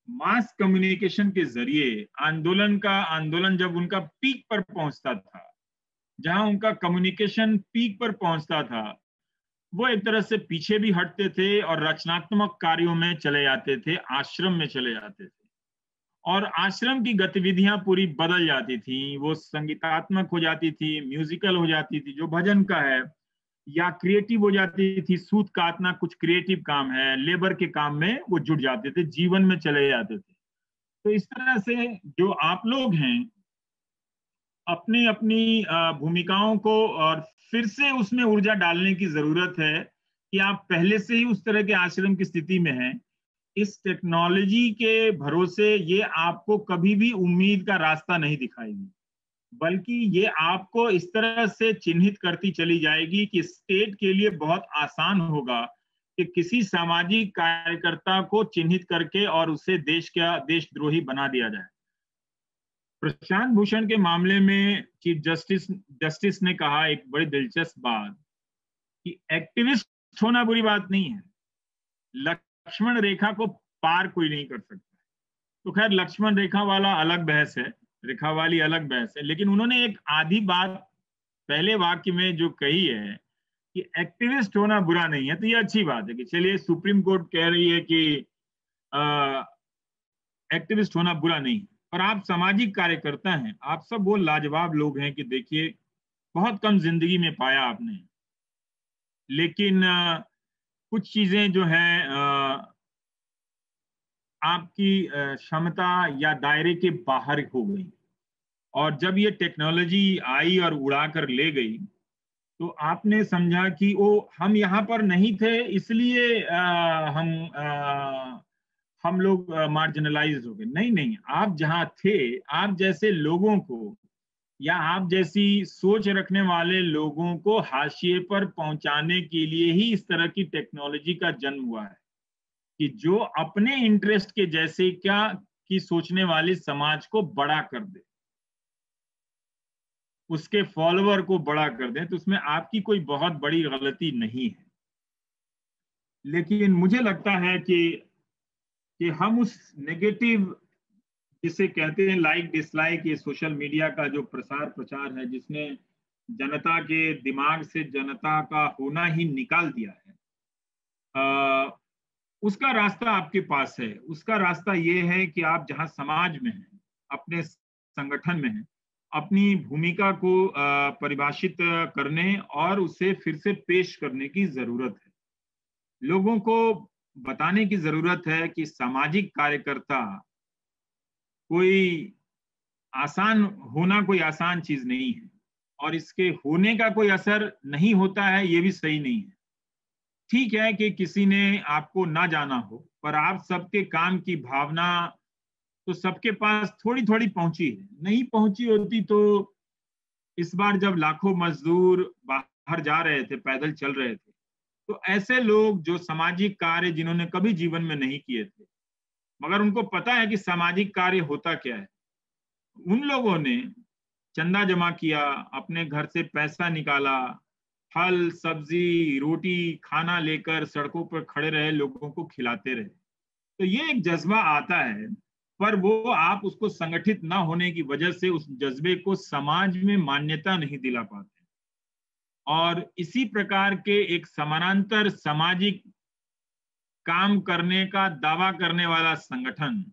मास कम्युनिकेशन के जरिए आंदोलन जब उनका पीक पर पहुंचता था, जहां उनका कम्युनिकेशन पीक पर पहुंचता था, वो एक तरह से पीछे भी हटते थे और रचनात्मक कार्यों में चले जाते थे, आश्रम में चले जाते थे, और आश्रम की गतिविधियां पूरी बदल जाती थी। वो संगीतात्मक हो जाती थी, म्यूजिकल हो जाती थी, जो भजन का है, या क्रिएटिव हो जाती थी, सूत काटना कुछ क्रिएटिव काम है, लेबर के काम में वो जुट जाते थे, जीवन में चले जाते थे। तो इस तरह से जो आप लोग हैं, अपनी अपनी भूमिकाओं को और फिर से उसमें ऊर्जा डालने की जरूरत है कि आप पहले से ही उस तरह के आश्रम की स्थिति में हैं। इस टेक्नोलॉजी के भरोसे ये आपको कभी भी उम्मीद का रास्ता नहीं दिखाएगी, बल्कि ये आपको इस तरह से चिन्हित करती चली जाएगी कि स्टेट के लिए बहुत आसान होगा कि किसी सामाजिक कार्यकर्ता को चिन्हित करके और उसे देशद्रोही बना दिया जाए। प्रशांत भूषण के मामले में चीफ जस्टिस ने कहा एक बड़ी दिलचस्प बात कि एक्टिविस्ट होना बुरी बात नहीं है, लक्ष्मण रेखा को पार कोई नहीं कर सकता। तो खैर लक्ष्मण रेखा वाला अलग बहस है, रेखा वाली अलग बहस है, लेकिन उन्होंने एक आधी बात पहले वाक्य में जो कही है कि एक्टिविस्ट होना बुरा नहीं है, तो ये अच्छी बात है कि चलिए सुप्रीम कोर्ट कह रही है कि एक्टिविस्ट होना बुरा नहीं है, पर आप सामाजिक कार्यकर्ता हैं, आप सब वो लाजवाब लोग हैं कि देखिए बहुत कम जिंदगी में पाया आपने, लेकिन कुछ चीजें जो हैं आपकी क्षमता या दायरे के बाहर हो गई, और जब ये टेक्नोलॉजी आई और उड़ा कर ले गई तो आपने समझा कि ओ हम यहाँ पर नहीं थे, इसलिए हम लोग मार्जिनलाइज हो गए। नहीं नहीं, आप जहाँ थे, आप जैसे लोगों को या आप जैसी सोच रखने वाले लोगों को हाशिए पर पहुंचाने के लिए ही इस तरह की टेक्नोलॉजी का जन्म हुआ है कि जो अपने इंटरेस्ट के जैसे क्या की सोचने वाले समाज को बड़ा कर दे, उसके फॉलोअर को बड़ा कर दें, तो उसमें आपकी कोई बहुत बड़ी गलती नहीं है। लेकिन मुझे लगता है कि हम उस नेगेटिव जिसे कहते हैं लाइक डिसलाइक, ये सोशल मीडिया का जो प्रसार प्रचार है जिसने जनता के दिमाग से जनता का होना ही निकाल दिया है, उसका रास्ता आपके पास है। उसका रास्ता ये है कि आप जहां समाज में हैं, अपने संगठन में हैं, अपनी भूमिका को परिभाषित करने और उसे फिर से पेश करने की जरूरत है। लोगों को बताने की जरूरत है कि सामाजिक कार्यकर्ता कोई आसान होना कोई आसान चीज नहीं है, और इसके होने का कोई असर नहीं होता है, ये भी सही नहीं है। ठीक है कि किसी ने आपको ना जाना हो, पर आप सबके काम की भावना तो सबके पास थोड़ी थोड़ी पहुंची है। नहीं पहुंची होती तो इस बार जब लाखों मजदूर बाहर जा रहे थे, पैदल चल रहे थे, तो ऐसे लोग जो सामाजिक कार्य जिन्होंने कभी जीवन में नहीं किए थे, मगर उनको पता है कि सामाजिक कार्य होता क्या है, उन लोगों ने चंदा जमा किया, अपने घर से पैसा निकाला, फल सब्जी रोटी खाना लेकर सड़कों पर खड़े रहे, लोगों को खिलाते रहे। तो ये एक जज्बा आता है, पर वो आप उसको संगठित ना होने की वजह से उस जज्बे को समाज में मान्यता नहीं दिला पाते। और इसी प्रकार के एक समानांतर सामाजिक काम करने का दावा करने वाला संगठन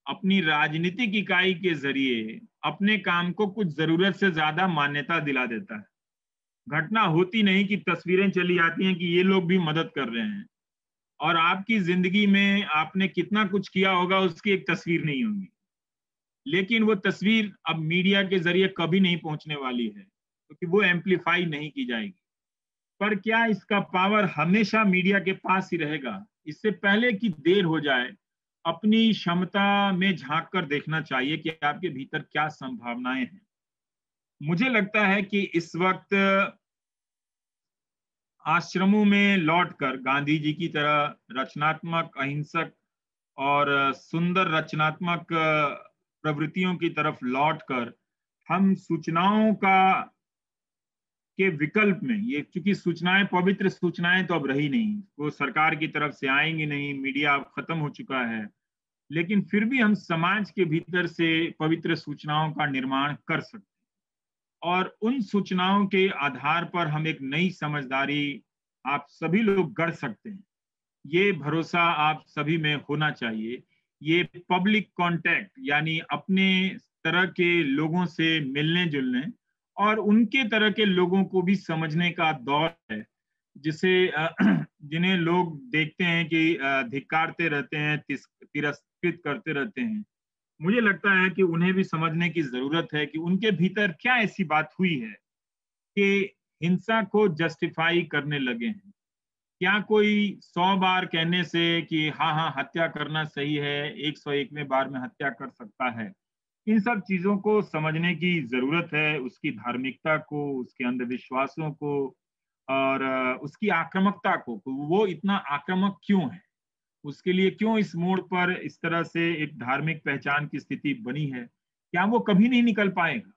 अपनी राजनीतिक इकाई के जरिए अपने काम को कुछ जरूरत से ज्यादा मान्यता दिला देता है। घटना होती नहीं कि तस्वीरें चली आती हैं कि ये लोग भी मदद कर रहे हैं, और आपकी जिंदगी में आपने कितना कुछ किया होगा उसकी एक तस्वीर नहीं होगी। लेकिन वो तस्वीर अब मीडिया के जरिए कभी नहीं पहुंचने वाली है, क्योंकि वो एम्पलीफाई नहीं की जाएगी। पर क्या इसका पावर हमेशा मीडिया के पास ही रहेगा? इससे पहले कि देर हो जाए, अपनी क्षमता में झांक कर देखना चाहिए कि आपके भीतर क्या संभावनाएं हैं। मुझे लगता है कि इस वक्त आश्रमों में लौटकर गांधी जी की तरह रचनात्मक, अहिंसक और सुंदर रचनात्मक प्रवृत्तियों की तरफ लौटकर हम सूचनाओं का के विकल्प में, ये चूंकि सूचनाएं पवित्र सूचनाएं तो अब रही नहीं, वो सरकार की तरफ से आएंगी नहीं, मीडिया अब खत्म हो चुका है, लेकिन फिर भी हम समाज के भीतर से पवित्र सूचनाओं का निर्माण कर सकते हैं। और उन सूचनाओं के आधार पर हम एक नई समझदारी आप सभी लोग गढ़ सकते हैं। ये भरोसा आप सभी में होना चाहिए। ये पब्लिक कांटेक्ट, यानी अपने तरह के लोगों से मिलने जुलने और उनके तरह के लोगों को भी समझने का दौर है, जिसे जिन्हें लोग देखते हैं कि धिक्कारते रहते हैं, तिरस्कृत करते रहते हैं। मुझे लगता है कि उन्हें भी समझने की जरूरत है कि उनके भीतर क्या ऐसी बात हुई है कि हिंसा को जस्टिफाई करने लगे हैं। क्या कोई 100 बार कहने से कि हाँ हाँ हत्या करना सही है, 101वें बार में हत्या कर सकता है? इन सब चीजों को समझने की जरूरत है, उसकी धार्मिकता को, उसके अंधविश्वासों को, और उसकी आक्रामकता को। वो इतना आक्रामक क्यों है, उसके लिए क्यों इस मोड़ पर इस तरह से एक धार्मिक पहचान की स्थिति बनी है? क्या वो कभी नहीं निकल पाएगा?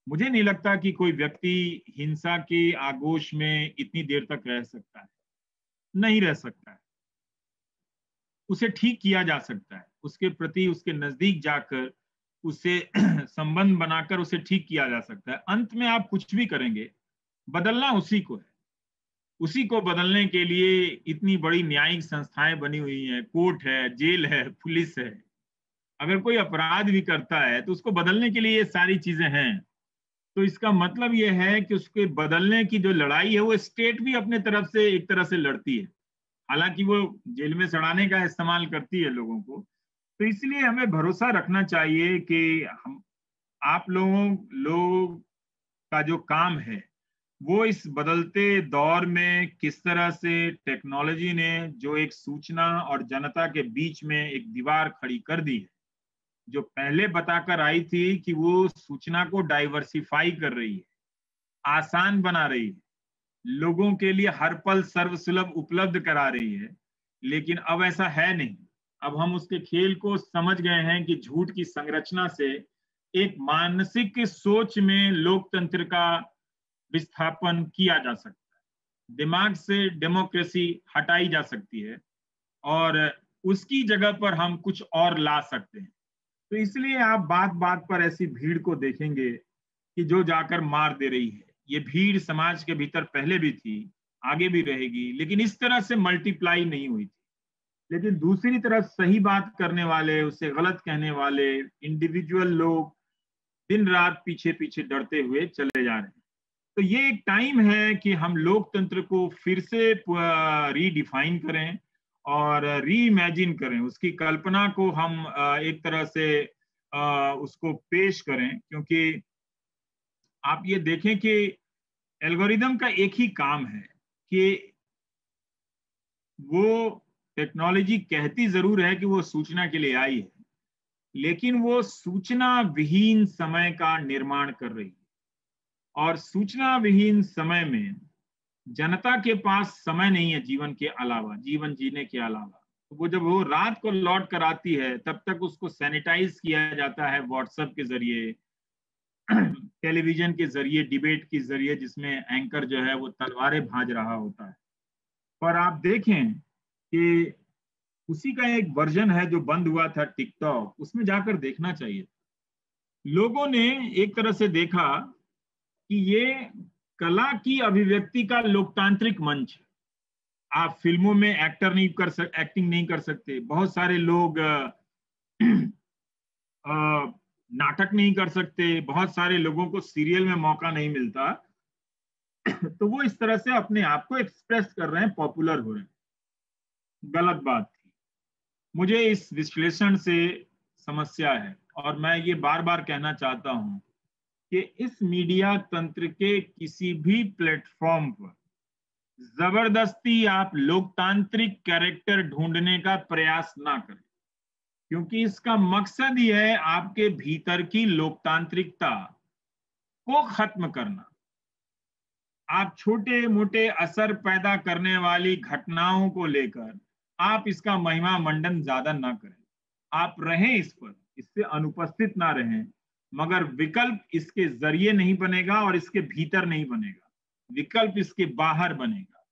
मुझे नहीं लगता कि कोई व्यक्ति हिंसा के आगोश में इतनी देर तक रह सकता है, नहीं रह सकता है। उसे ठीक किया जा सकता है, उसके प्रति उसके नजदीक जाकर उसे संबंध बनाकर उसे ठीक किया जा सकता है। अंत में आप कुछ भी करेंगे, बदलना उसी को है। उसी को बदलने के लिए इतनी बड़ी न्यायिक संस्थाएं बनी हुई हैं, कोर्ट है, जेल है, पुलिस है। अगर कोई अपराध भी करता है तो उसको बदलने के लिए ये सारी चीजें हैं। तो इसका मतलब ये है कि उसके बदलने की जो लड़ाई है वो स्टेट भी अपने तरफ से एक तरह से लड़ती है। हालांकि वो जेल में सड़ाने का इस्तेमाल करती है लोगों को। तो इसलिए हमें भरोसा रखना चाहिए कि हम आप लोग का जो काम है वो इस बदलते दौर में किस तरह से टेक्नोलॉजी ने जो एक सूचना और जनता के बीच में एक दीवार खड़ी कर दी है, जो पहले बताकर आई थी कि वो सूचना को डाइवर्सिफाई कर रही है, आसान बना रही है, लोगों के लिए हर पल सर्वसुलभ उपलब्ध करा रही है, लेकिन अब ऐसा है नहीं। अब हम उसके खेल को समझ गए हैं कि झूठ की संरचना से एक मानसिक सोच में लोकतंत्र का विस्थापन किया जा सकता है, दिमाग से डेमोक्रेसी हटाई जा सकती है, और उसकी जगह पर हम कुछ और ला सकते हैं। तो इसलिए आप बात बात पर ऐसी भीड़ को देखेंगे कि जो जाकर मार दे रही है। ये भीड़ समाज के भीतर पहले भी थी, आगे भी रहेगी, लेकिन इस तरह से मल्टीप्लाई नहीं हुई थी। लेकिन दूसरी तरफ सही बात करने वाले, उसे गलत कहने वाले इंडिविजुअल लोग दिन रात पीछे पीछे डरते हुए चले जा रहे हैं। तो ये एक टाइम है कि हम लोकतंत्र को फिर से रीडिफाइन करें और री इमेजिन करें, उसकी कल्पना को हम एक तरह से उसको पेश करें। क्योंकि आप ये देखें कि एल्गोरिदम का एक ही काम है कि वो टेक्नोलॉजी कहती जरूर है कि वो सूचना के लिए आई है, लेकिन वो सूचना विहीन समय का निर्माण कर रही है। और सूचना विहीन समय में जनता के पास समय नहीं है जीवन के अलावा, जीवन जीने के अलावा। तो वो जब वो रात को लौट कर आती है तब तक उसको सैनिटाइज किया जाता है व्हाट्सएप के जरिए, टेलीविजन के जरिए, डिबेट के जरिए, जिसमें एंकर जो है वो तलवारें भाज रहा होता है। पर आप देखें कि उसी का एक वर्जन है जो बंद हुआ था टिकटॉक, उसमें जाकर देखना चाहिए। लोगों ने एक तरह से देखा कि ये कला की अभिव्यक्ति का लोकतांत्रिक मंच है। आप फिल्मों में एक्टिंग नहीं कर सकते, बहुत सारे लोग नाटक नहीं कर सकते, बहुत सारे लोगों को सीरियल में मौका नहीं मिलता। तो वो इस तरह से अपने आप को एक्सप्रेस कर रहे हैं, पॉपुलर हो रहे हैं। गलत बात थी। मुझे इस विश्लेषण से समस्या है और मैं ये बार बार कहना चाहता हूं कि इस मीडिया तंत्र के किसी भी प्लेटफॉर्म पर जबरदस्ती आप लोकतांत्रिक कैरेक्टर ढूंढने का प्रयास ना करें, क्योंकि इसका मकसद ही है आपके भीतर की लोकतांत्रिकता को खत्म करना। आप छोटे मोटे असर पैदा करने वाली घटनाओं को लेकर आप इसका महिमा मंडन ज्यादा ना करें। आप रहें इस पर, इससे अनुपस्थित ना रहें, मगर विकल्प इसके जरिए नहीं बनेगा और इसके भीतर नहीं बनेगा, विकल्प इसके बाहर बनेगा।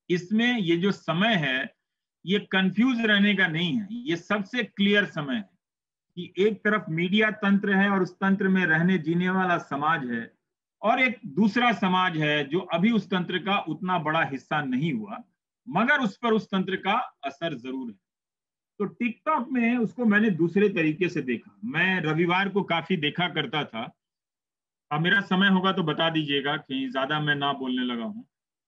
इसमें ये जो समय है ये कंफ्यूज रहने का नहीं है, ये सबसे क्लियर समय है कि एक तरफ मीडिया तंत्र है और उस तंत्र में रहने जीने वाला समाज है, और एक दूसरा समाज है जो अभी उस तंत्र का उतना बड़ा हिस्सा नहीं हुआ, मगर उस पर उस तंत्र का असर जरूर है। तो टिकटॉक में उसको मैंने दूसरे तरीके से देखा। मैं रविवार को काफी देखा करता था। अब मेरा समय होगा तो बता दीजिएगा कि ज्यादा मैं ना बोलने लगा हूं।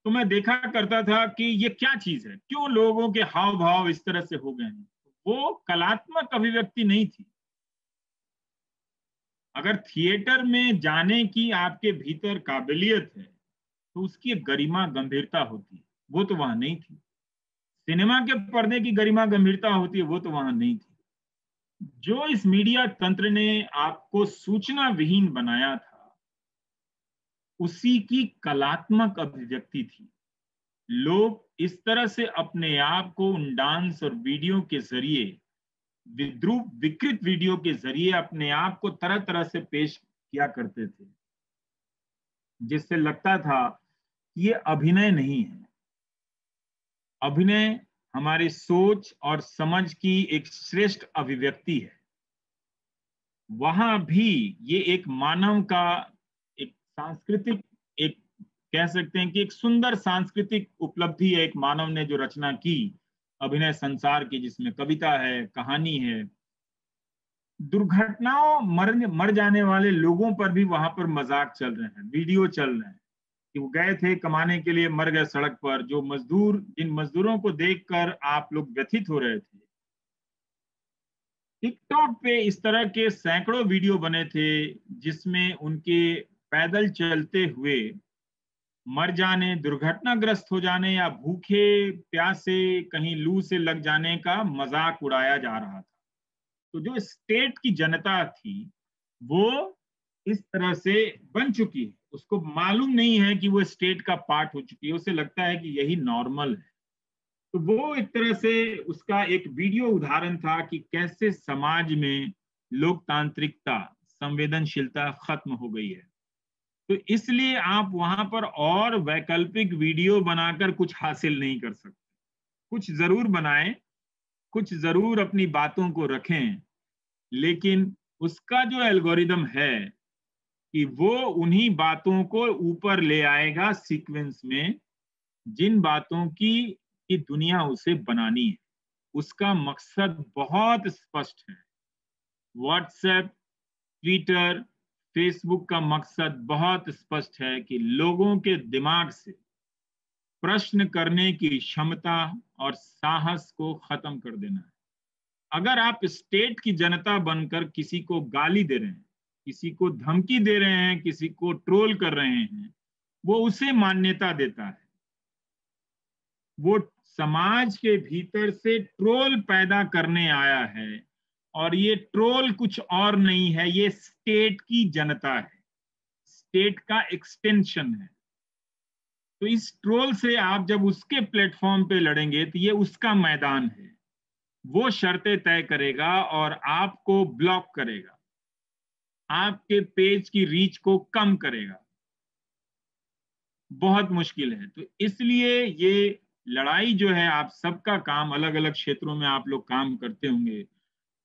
तो मैं देखा करता था कि ये क्या चीज है, क्यों लोगों के हाव भाव इस तरह से हो गए हैं। वो कलात्मक अभिव्यक्ति नहीं थी। अगर थिएटर में जाने की आपके भीतर काबिलियत है तो उसकी एक गरिमा गंभीरता होती है, वो तो वहां नहीं थी। सिनेमा के पर्दे की गरिमा गंभीरता होती है, वो तो वहां नहीं थी। जो इस मीडिया तंत्र ने आपको सूचना विहीन बनाया था उसी की कलात्मक अभिव्यक्ति थी। लोग इस तरह से अपने आप को उन डांस और वीडियो के जरिए, विद्रूप विकृत वीडियो के जरिए अपने आप को तरह तरह से पेश किया करते थे, जिससे लगता था कि ये अभिनय नहीं है। अभिनय हमारी सोच और समझ की एक श्रेष्ठ अभिव्यक्ति है। वहां भी ये एक मानव का एक सांस्कृतिक, एक कह सकते हैं कि एक सुंदर सांस्कृतिक उपलब्धि है, एक मानव ने जो रचना की अभिनय संसार की, जिसमें कविता है, कहानी है। दुर्घटनाओं, मर जाने वाले लोगों पर भी वहां पर मजाक चल रहे हैं, वीडियो चल रहे हैं कि वो गए थे कमाने के लिए, मर गए सड़क पर। जो मजदूर, जिन मजदूरों को देखकर आप लोग व्यथित हो रहे थे, टिकटॉक पे इस तरह के सैकड़ों वीडियो बने थे जिसमें उनके पैदल चलते हुए मर जाने, दुर्घटनाग्रस्त हो जाने या भूखे प्यासे कहीं लू से लग जाने का मजाक उड़ाया जा रहा था। तो जो स्टेट की जनता थी वो इस तरह से बन चुकी है, उसको मालूम नहीं है कि वो स्टेट का पार्ट हो चुकी है, उसे लगता है कि यही नॉर्मल है। तो वो एक तरह से उसका एक वीडियो उदाहरण था कि कैसे समाज में लोकतांत्रिकता, संवेदनशीलता खत्म हो गई है। तो इसलिए आप वहां पर और वैकल्पिक वीडियो बनाकर कुछ हासिल नहीं कर सकते। कुछ जरूर बनाएं, कुछ जरूर अपनी बातों को रखें, लेकिन उसका जो एल्गोरिदम है कि वो उन्हीं बातों को ऊपर ले आएगा सीक्वेंस में, जिन बातों की दुनिया उसे बनानी है। उसका मकसद बहुत स्पष्ट है। व्हाट्सएप, ट्विटर, फेसबुक का मकसद बहुत स्पष्ट है कि लोगों के दिमाग से प्रश्न करने की क्षमता और साहस को खत्म कर देना है। अगर आप स्टेट की जनता बनकर किसी को गाली दे रहे हैं, किसी को धमकी दे रहे हैं, किसी को ट्रोल कर रहे हैं, वो उसे मान्यता देता है। वो समाज के भीतर से ट्रोल पैदा करने आया है, और ये ट्रोल कुछ और नहीं है, ये स्टेट की जनता है, स्टेट का एक्सटेंशन है। तो इस ट्रोल से आप जब उसके प्लेटफॉर्म पे लड़ेंगे तो ये उसका मैदान है, वो शर्तें तय करेगा और आपको ब्लॉक करेगा, आपके पेज की रीच को कम करेगा। बहुत मुश्किल है। तो इसलिए ये लड़ाई जो है, आप सबका काम, अलग अलग क्षेत्रों में आप लोग काम करते होंगे,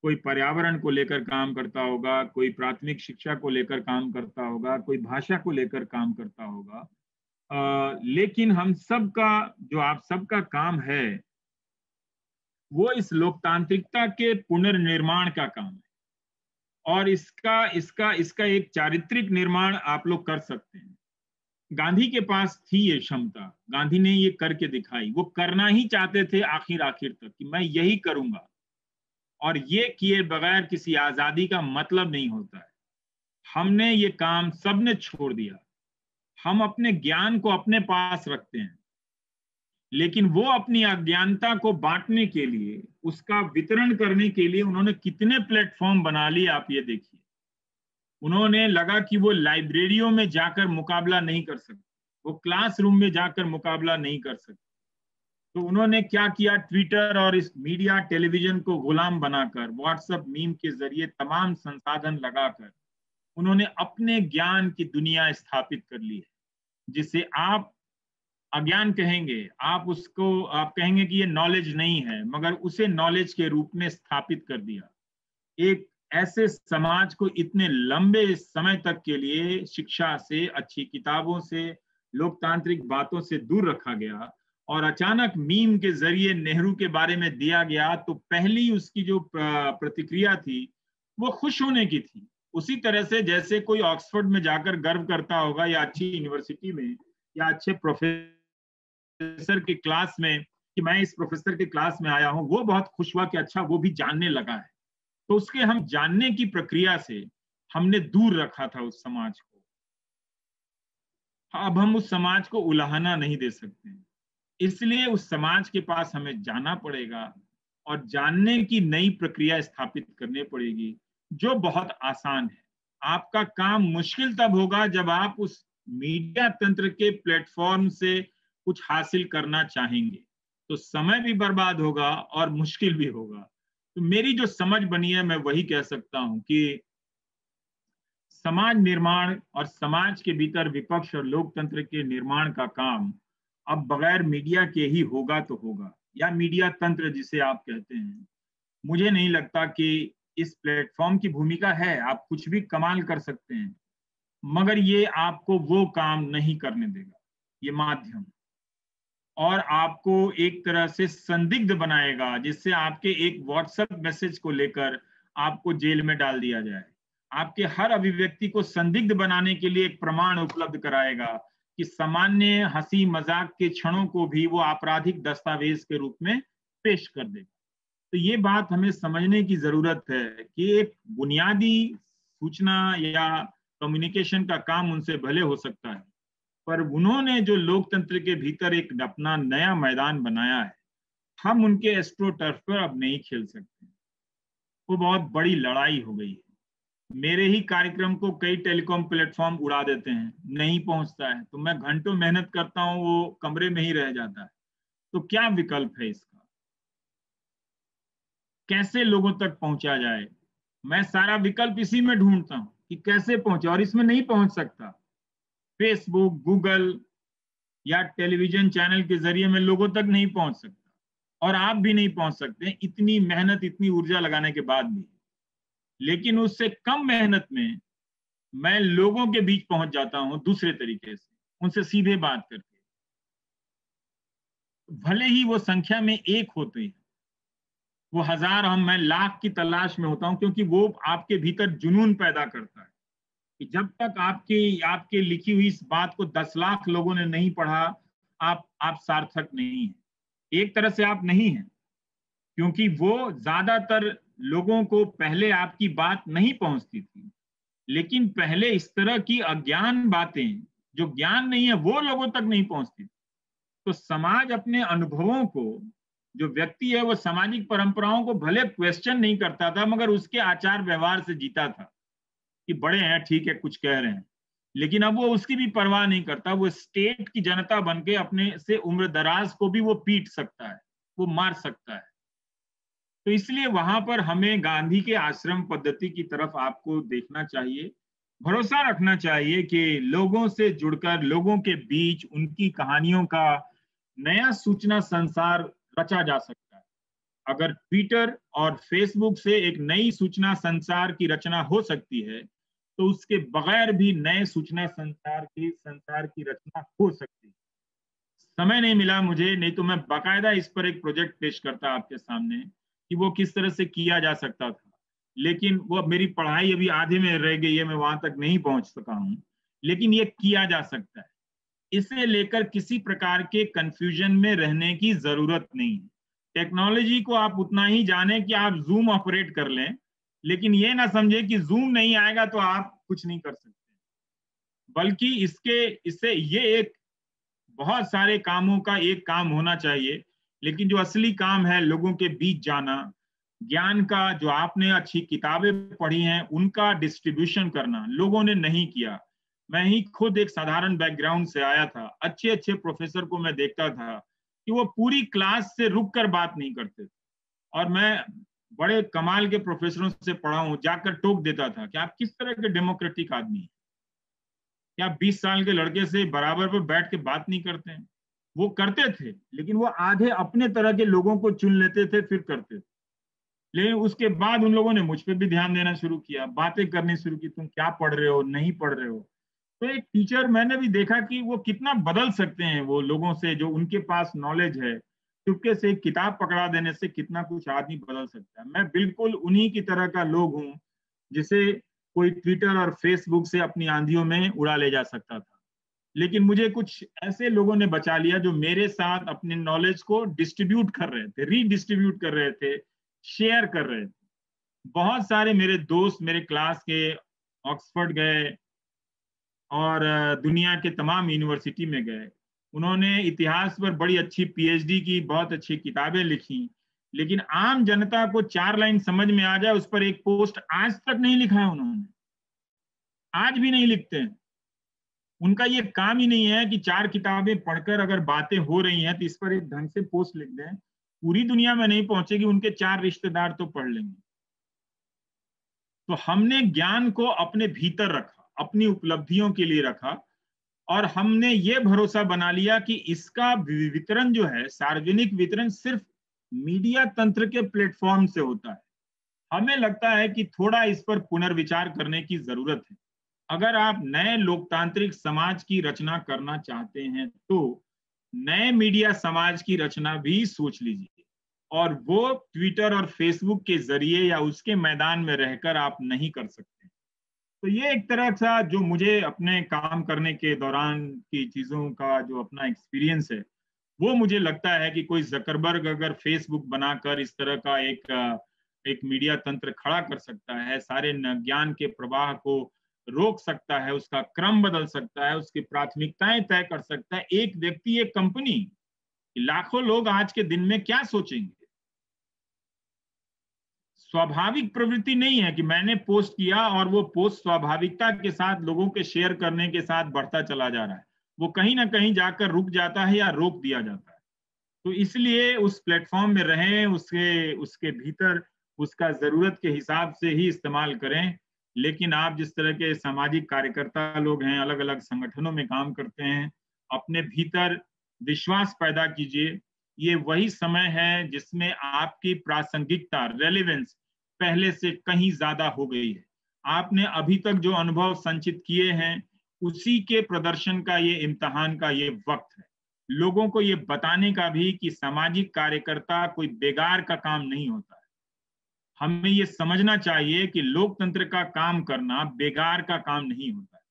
कोई पर्यावरण को लेकर काम करता होगा, कोई प्राथमिक शिक्षा को लेकर काम करता होगा, कोई भाषा को लेकर काम करता होगा, लेकिन हम सबका, जो आप सबका काम है, वो इस लोकतांत्रिकता के पुनर्निर्माण का काम है। और इसका इसका इसका एक चारित्रिक निर्माण आप लोग कर सकते हैं। गांधी के पास थी ये क्षमता, गांधी ने ये करके दिखाई, वो करना ही चाहते थे आखिर आखिर तक कि मैं यही करूंगा, और ये किए बगैर किसी आजादी का मतलब नहीं होता है। हमने ये काम सबने छोड़ दिया। हम अपने ज्ञान को अपने पास रखते हैं, लेकिन वो अपनी अज्ञानता को बांटने के लिए, उसका वितरण करने के लिए उन्होंने कितने प्लेटफॉर्म बना लिए, आप ये देखिए। उन्होंने लगा कि वो लाइब्रेरियों में जाकर मुकाबला नहीं कर सकते, वो क्लासरूम में जाकर मुकाबला नहीं कर सकते, तो उन्होंने क्या किया, ट्विटर और इस मीडिया टेलीविजन को गुलाम बनाकर, व्हाट्सएप मीम के जरिए तमाम संसाधन लगाकर उन्होंने अपने ज्ञान की दुनिया स्थापित कर ली है, जिसे आप अज्ञान कहेंगे, आप उसको, आप कहेंगे कि ये नॉलेज नहीं है, मगर उसे नॉलेज के रूप में स्थापित कर दिया। एक ऐसे समाज को इतने लंबे समय तक के लिए शिक्षा से, अच्छी किताबों से, लोकतांत्रिक बातों से दूर रखा गया, और अचानक मीम के जरिए नेहरू के बारे में दिया गया, तो पहली उसकी जो प्रतिक्रिया थी वो खुश होने की थी। उसी तरह से जैसे कोई ऑक्सफोर्ड में जाकर गर्व करता होगा, या अच्छी यूनिवर्सिटी में, या अच्छे प्रोफेसर की क्लास में, कि मैं इस प्रोफेसर की क्लास में आया हूं, वो बहुत खुश हुआ कि अच्छा वो भी जानने लगा है। तो उसके हम जानने की प्रक्रिया से हमने दूर रखा था उस समाज को। अब हम उस समाज को उलाहना नहीं दे सकते, इसलिए उस समाज के पास हमें जाना पड़ेगा और जानने की नई प्रक्रिया स्थापित करनी पड़ेगी, जो बहुत आसान है। आपका काम मुश्किल तब होगा जब आप उस मीडिया तंत्र के प्लेटफॉर्म से कुछ हासिल करना चाहेंगे, तो समय भी बर्बाद होगा और मुश्किल भी होगा। तो मेरी जो समझ बनी है, मैं वही कह सकता हूं कि समाज निर्माण और समाज के भीतर विपक्ष और लोकतंत्र के निर्माण का काम अब बगैर मीडिया के ही होगा तो होगा, या मीडिया तंत्र जिसे आप कहते हैं। मुझे नहीं लगता कि इस प्लेटफॉर्म की भूमिका है, आप कुछ भी कमाल कर सकते हैं, मगर ये आपको वो काम नहीं करने देगा, ये माध्यम, और आपको एक तरह से संदिग्ध बनाएगा, जिससे आपके एक व्हाट्सएप मैसेज को लेकर आपको जेल में डाल दिया जाए। आपके हर अभिव्यक्ति को संदिग्ध बनाने के लिए एक प्रमाण उपलब्ध कराएगा कि सामान्य हंसी मजाक के क्षणों को भी वो आपराधिक दस्तावेज के रूप में पेश कर देगा। तो ये बात हमें समझने की जरूरत है कि एक बुनियादी सूचना या कम्युनिकेशन का काम उनसे भले हो सकता है, पर उन्होंने जो लोकतंत्र के भीतर एक अपना नया मैदान बनाया है, हम उनके एस्ट्रो टर्फ पर अब नहीं खेल सकते। वो बहुत बड़ी लड़ाई हो गई है। मेरे ही कार्यक्रम को कई टेलीकॉम प्लेटफॉर्म उड़ा देते हैं, नहीं पहुंचता है, तो मैं घंटों मेहनत करता हूं, वो कमरे में ही रह जाता है। तो क्या विकल्प है इसका, कैसे लोगों तक पहुंचा जाए? मैं सारा विकल्प इसी में ढूंढता हूं कि कैसे पहुंचे, और इसमें नहीं पहुंच सकता। फेसबुक, गूगल या टेलीविजन चैनल के जरिए मैं लोगों तक नहीं पहुंच सकता, और आप भी नहीं पहुंच सकते, इतनी मेहनत, इतनी ऊर्जा लगाने के बाद भी। लेकिन उससे कम मेहनत में मैं लोगों के बीच पहुंच जाता हूं दूसरे तरीके से, उनसे सीधे बात करके। भले ही वो संख्या में एक होते हैं, वो हजार, मैं लाख की तलाश में होता हूं, क्योंकि वो आपके भीतर जुनून पैदा करता है कि जब तक आपकी आपके लिखी हुई इस बात को 10 लाख लोगों ने नहीं पढ़ा, आप सार्थक नहीं है। एक तरह से आप नहीं है, क्योंकि वो ज्यादातर लोगों को पहले आपकी बात नहीं पहुंचती थी, लेकिन पहले इस तरह की अज्ञान बातें, जो ज्ञान नहीं है, वो लोगों तक नहीं पहुंचती। तो समाज अपने अनुभवों को जो व्यक्ति है वो सामाजिक परंपराओं को भले क्वेश्चन नहीं करता था, मगर उसके आचार व्यवहार से जीता था कि बड़े हैं, ठीक है, कुछ कह रहे हैं, लेकिन अब वो उसकी भी परवाह नहीं करता। वो स्टेट की जनता बन के अपने से उम्र दराज को भी वो पीट सकता है, वो मार सकता है। तो इसलिए वहां पर हमें गांधी के आश्रम पद्धति की तरफ आपको देखना चाहिए, भरोसा रखना चाहिए कि लोगों से जुड़कर लोगों के बीच उनकी कहानियों का नया सूचना संसार रचा जा सकता है। अगर ट्विटर और फेसबुक से एक नई सूचना संसार की रचना हो सकती है, तो उसके बगैर भी नए सूचना संसार की रचना हो सकती है। समय नहीं मिला मुझे, नहीं तो मैं बाकायदा इस पर एक प्रोजेक्ट पेश करता आपके सामने कि वो किस तरह से किया जा सकता था, लेकिन वो मेरी पढ़ाई अभी आधे में रह गई है, मैं वहां तक नहीं पहुंच सका हूं। लेकिन ये किया जा सकता है। इसे लेकर किसी प्रकार के कंफ्यूजन में रहने की जरूरत नहीं है। टेक्नोलॉजी को आप उतना ही जाने कि आप जूम ऑपरेट कर लें, लेकिन ये ना समझे कि जूम नहीं आएगा तो आप कुछ नहीं कर सकते। बल्कि इससे ये एक बहुत सारे कामों का एक काम होना चाहिए, लेकिन जो असली काम है लोगों के बीच जाना, ज्ञान का, जो आपने अच्छी किताबें पढ़ी हैं उनका डिस्ट्रीब्यूशन करना लोगों ने नहीं किया। मैं ही खुद एक साधारण बैकग्राउंड से आया था, अच्छे अच्छे प्रोफेसर को मैं देखता था कि वो पूरी क्लास से रुक कर बात नहीं करते थे। और मैं बड़े कमाल के प्रोफेसरों से पढ़ा हूं, जाकर टोक देता था कि आप किस तरह के डेमोक्रेटिक आदमी हैं, क्या 20 साल के लड़के से बराबर पर बैठ के बात नहीं करते हैं। वो करते थे, लेकिन वो आधे अपने तरह के लोगों को चुन लेते थे फिर करते थे। लेकिन उसके बाद उन लोगों ने मुझ पर भी ध्यान देना शुरू किया, बातें करनी शुरू की, तुम क्या पढ़ रहे हो, नहीं पढ़ रहे हो। तो एक टीचर मैंने भी देखा कि वो कितना बदल सकते हैं वो लोगों से जो उनके पास नॉलेज है। चुपके से एक किताब पकड़ा देने से कितना कुछ आदमी बदल सकता है। मैं बिल्कुल उन्हीं की तरह का लोग हूँ जिसे कोई ट्विटर और फेसबुक से अपनी आंधियों में उड़ा ले जा सकता था। लेकिन मुझे कुछ ऐसे लोगों ने बचा लिया जो मेरे साथ अपने नॉलेज को डिस्ट्रीब्यूट कर रहे थे, रीडिस्ट्रीब्यूट कर रहे थे, शेयर कर रहे थे। बहुत सारे मेरे दोस्त मेरे क्लास के ऑक्सफोर्ड गए और दुनिया के तमाम यूनिवर्सिटी में गए। उन्होंने इतिहास पर बड़ी अच्छी पीएचडी की, बहुत अच्छी किताबें लिखी, लेकिन आम जनता को 4 लाइन समझ में आ जाए उस पर एक पोस्ट आज तक नहीं लिखा है उन्होंने, आज भी नहीं लिखते हैं। उनका ये काम ही नहीं है कि 4 किताबें पढ़कर अगर बातें हो रही हैं तो इस पर एक ढंग से पोस्ट लिख दें। पूरी दुनिया में नहीं पहुंचेगी, उनके 4 रिश्तेदार तो पढ़ लेंगे। तो हमने ज्ञान को अपने भीतर रखा, अपनी उपलब्धियों के लिए रखा, और हमने ये भरोसा बना लिया कि इसका वितरण जो है, सार्वजनिक वितरण सिर्फ मीडिया तंत्र के प्लेटफॉर्म से होता है। हमें लगता है कि थोड़ा इस पर पुनर्विचार करने की जरूरत है। अगर आप नए लोकतांत्रिक समाज की रचना करना चाहते हैं तो नए मीडिया समाज की रचना भी सोच लीजिए, और वो ट्विटर और फेसबुक के जरिए या उसके मैदान में रहकर आप नहीं कर सकते। तो ये एक तरह का जो मुझे अपने काम करने के दौरान की चीजों का जो अपना एक्सपीरियंस है, वो मुझे लगता है कि कोई जकरबर्ग अगर फेसबुक बनाकर इस तरह का एक मीडिया तंत्र खड़ा कर सकता है, सारे ज्ञान के प्रवाह को रोक सकता है, उसका क्रम बदल सकता है, उसकी प्राथमिकताएं तय कर सकता है, एक व्यक्ति, एक कंपनी, लाखों लोग आज के दिन में क्या सोचेंगे। स्वाभाविक प्रवृत्ति नहीं है कि मैंने पोस्ट किया और वो पोस्ट स्वाभाविकता के साथ लोगों के शेयर करने के साथ बढ़ता चला जा रहा है। वो कहीं ना कहीं जाकर रुक जाता है या रोक दिया जाता है। तो इसलिए उस प्लेटफॉर्म में रहें, उसके उसके भीतर उसका जरूरत के हिसाब से ही इस्तेमाल करें। लेकिन आप जिस तरह के सामाजिक कार्यकर्ता लोग हैं, अलग अलग संगठनों में काम करते हैं, अपने भीतर विश्वास पैदा कीजिए। ये वही समय है जिसमें आपकी प्रासंगिकता, रेलेवेंस पहले से कहीं ज्यादा हो गई है। आपने अभी तक जो अनुभव संचित किए हैं, उसी के प्रदर्शन का ये इम्तहान का ये वक्त है। लोगों को ये बताने का भी कि सामाजिक कार्यकर्ता कोई बेकार का काम नहीं होता है। हमें ये समझना चाहिए कि लोकतंत्र का काम करना बेकार का काम नहीं होता है।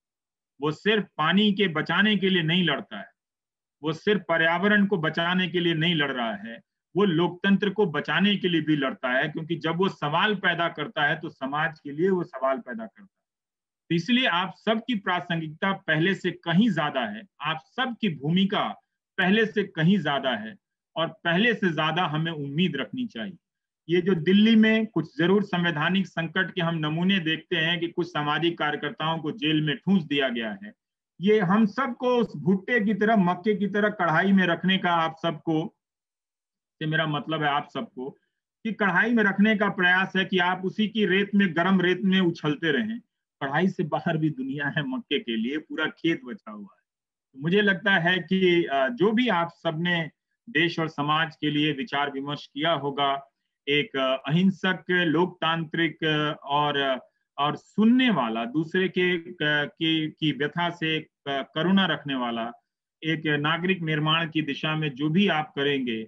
वो सिर्फ पानी के बचाने के लिए नहीं लड़ता है, वो सिर्फ पर्यावरण को बचाने के लिए नहीं लड़ रहा है, वो लोकतंत्र को बचाने के लिए भी लड़ता है, क्योंकि जब वो सवाल पैदा करता है तो समाज के लिए वो सवाल पैदा करता है। तो इसलिए आप सबकी प्रासंगिकता पहले से कहीं ज्यादा है, आप सबकी भूमिका पहले से कहीं ज्यादा है। और पहले से ज्यादा हमें उम्मीद रखनी चाहिए। ये जो दिल्ली में कुछ जरूर संवैधानिक संकट के हम नमूने देखते हैं कि कुछ सामाजिक कार्यकर्ताओं को जेल में ठूंस दिया गया है, ये हम सबको उस भुट्टे की तरह, मक्के की तरह कढ़ाई में रखने का, आप सबको, से मेरा मतलब है आप सबको, कि कढ़ाई में रखने का प्रयास है कि आप उसी की रेत में, गरम रेत में उछलते रहें। कढ़ाई से बाहर भी दुनिया है मक्के के लिए, पूरा खेत बचा हुआ है। तो मुझे लगता है कि जो भी आप सबने देश और समाज के लिए विचार विमर्श किया होगा, एक अहिंसक, लोकतांत्रिक और सुनने वाला, दूसरे की व्यथा से करुणा रखने वाला एक नागरिक निर्माण की दिशा में जो भी आप करेंगे,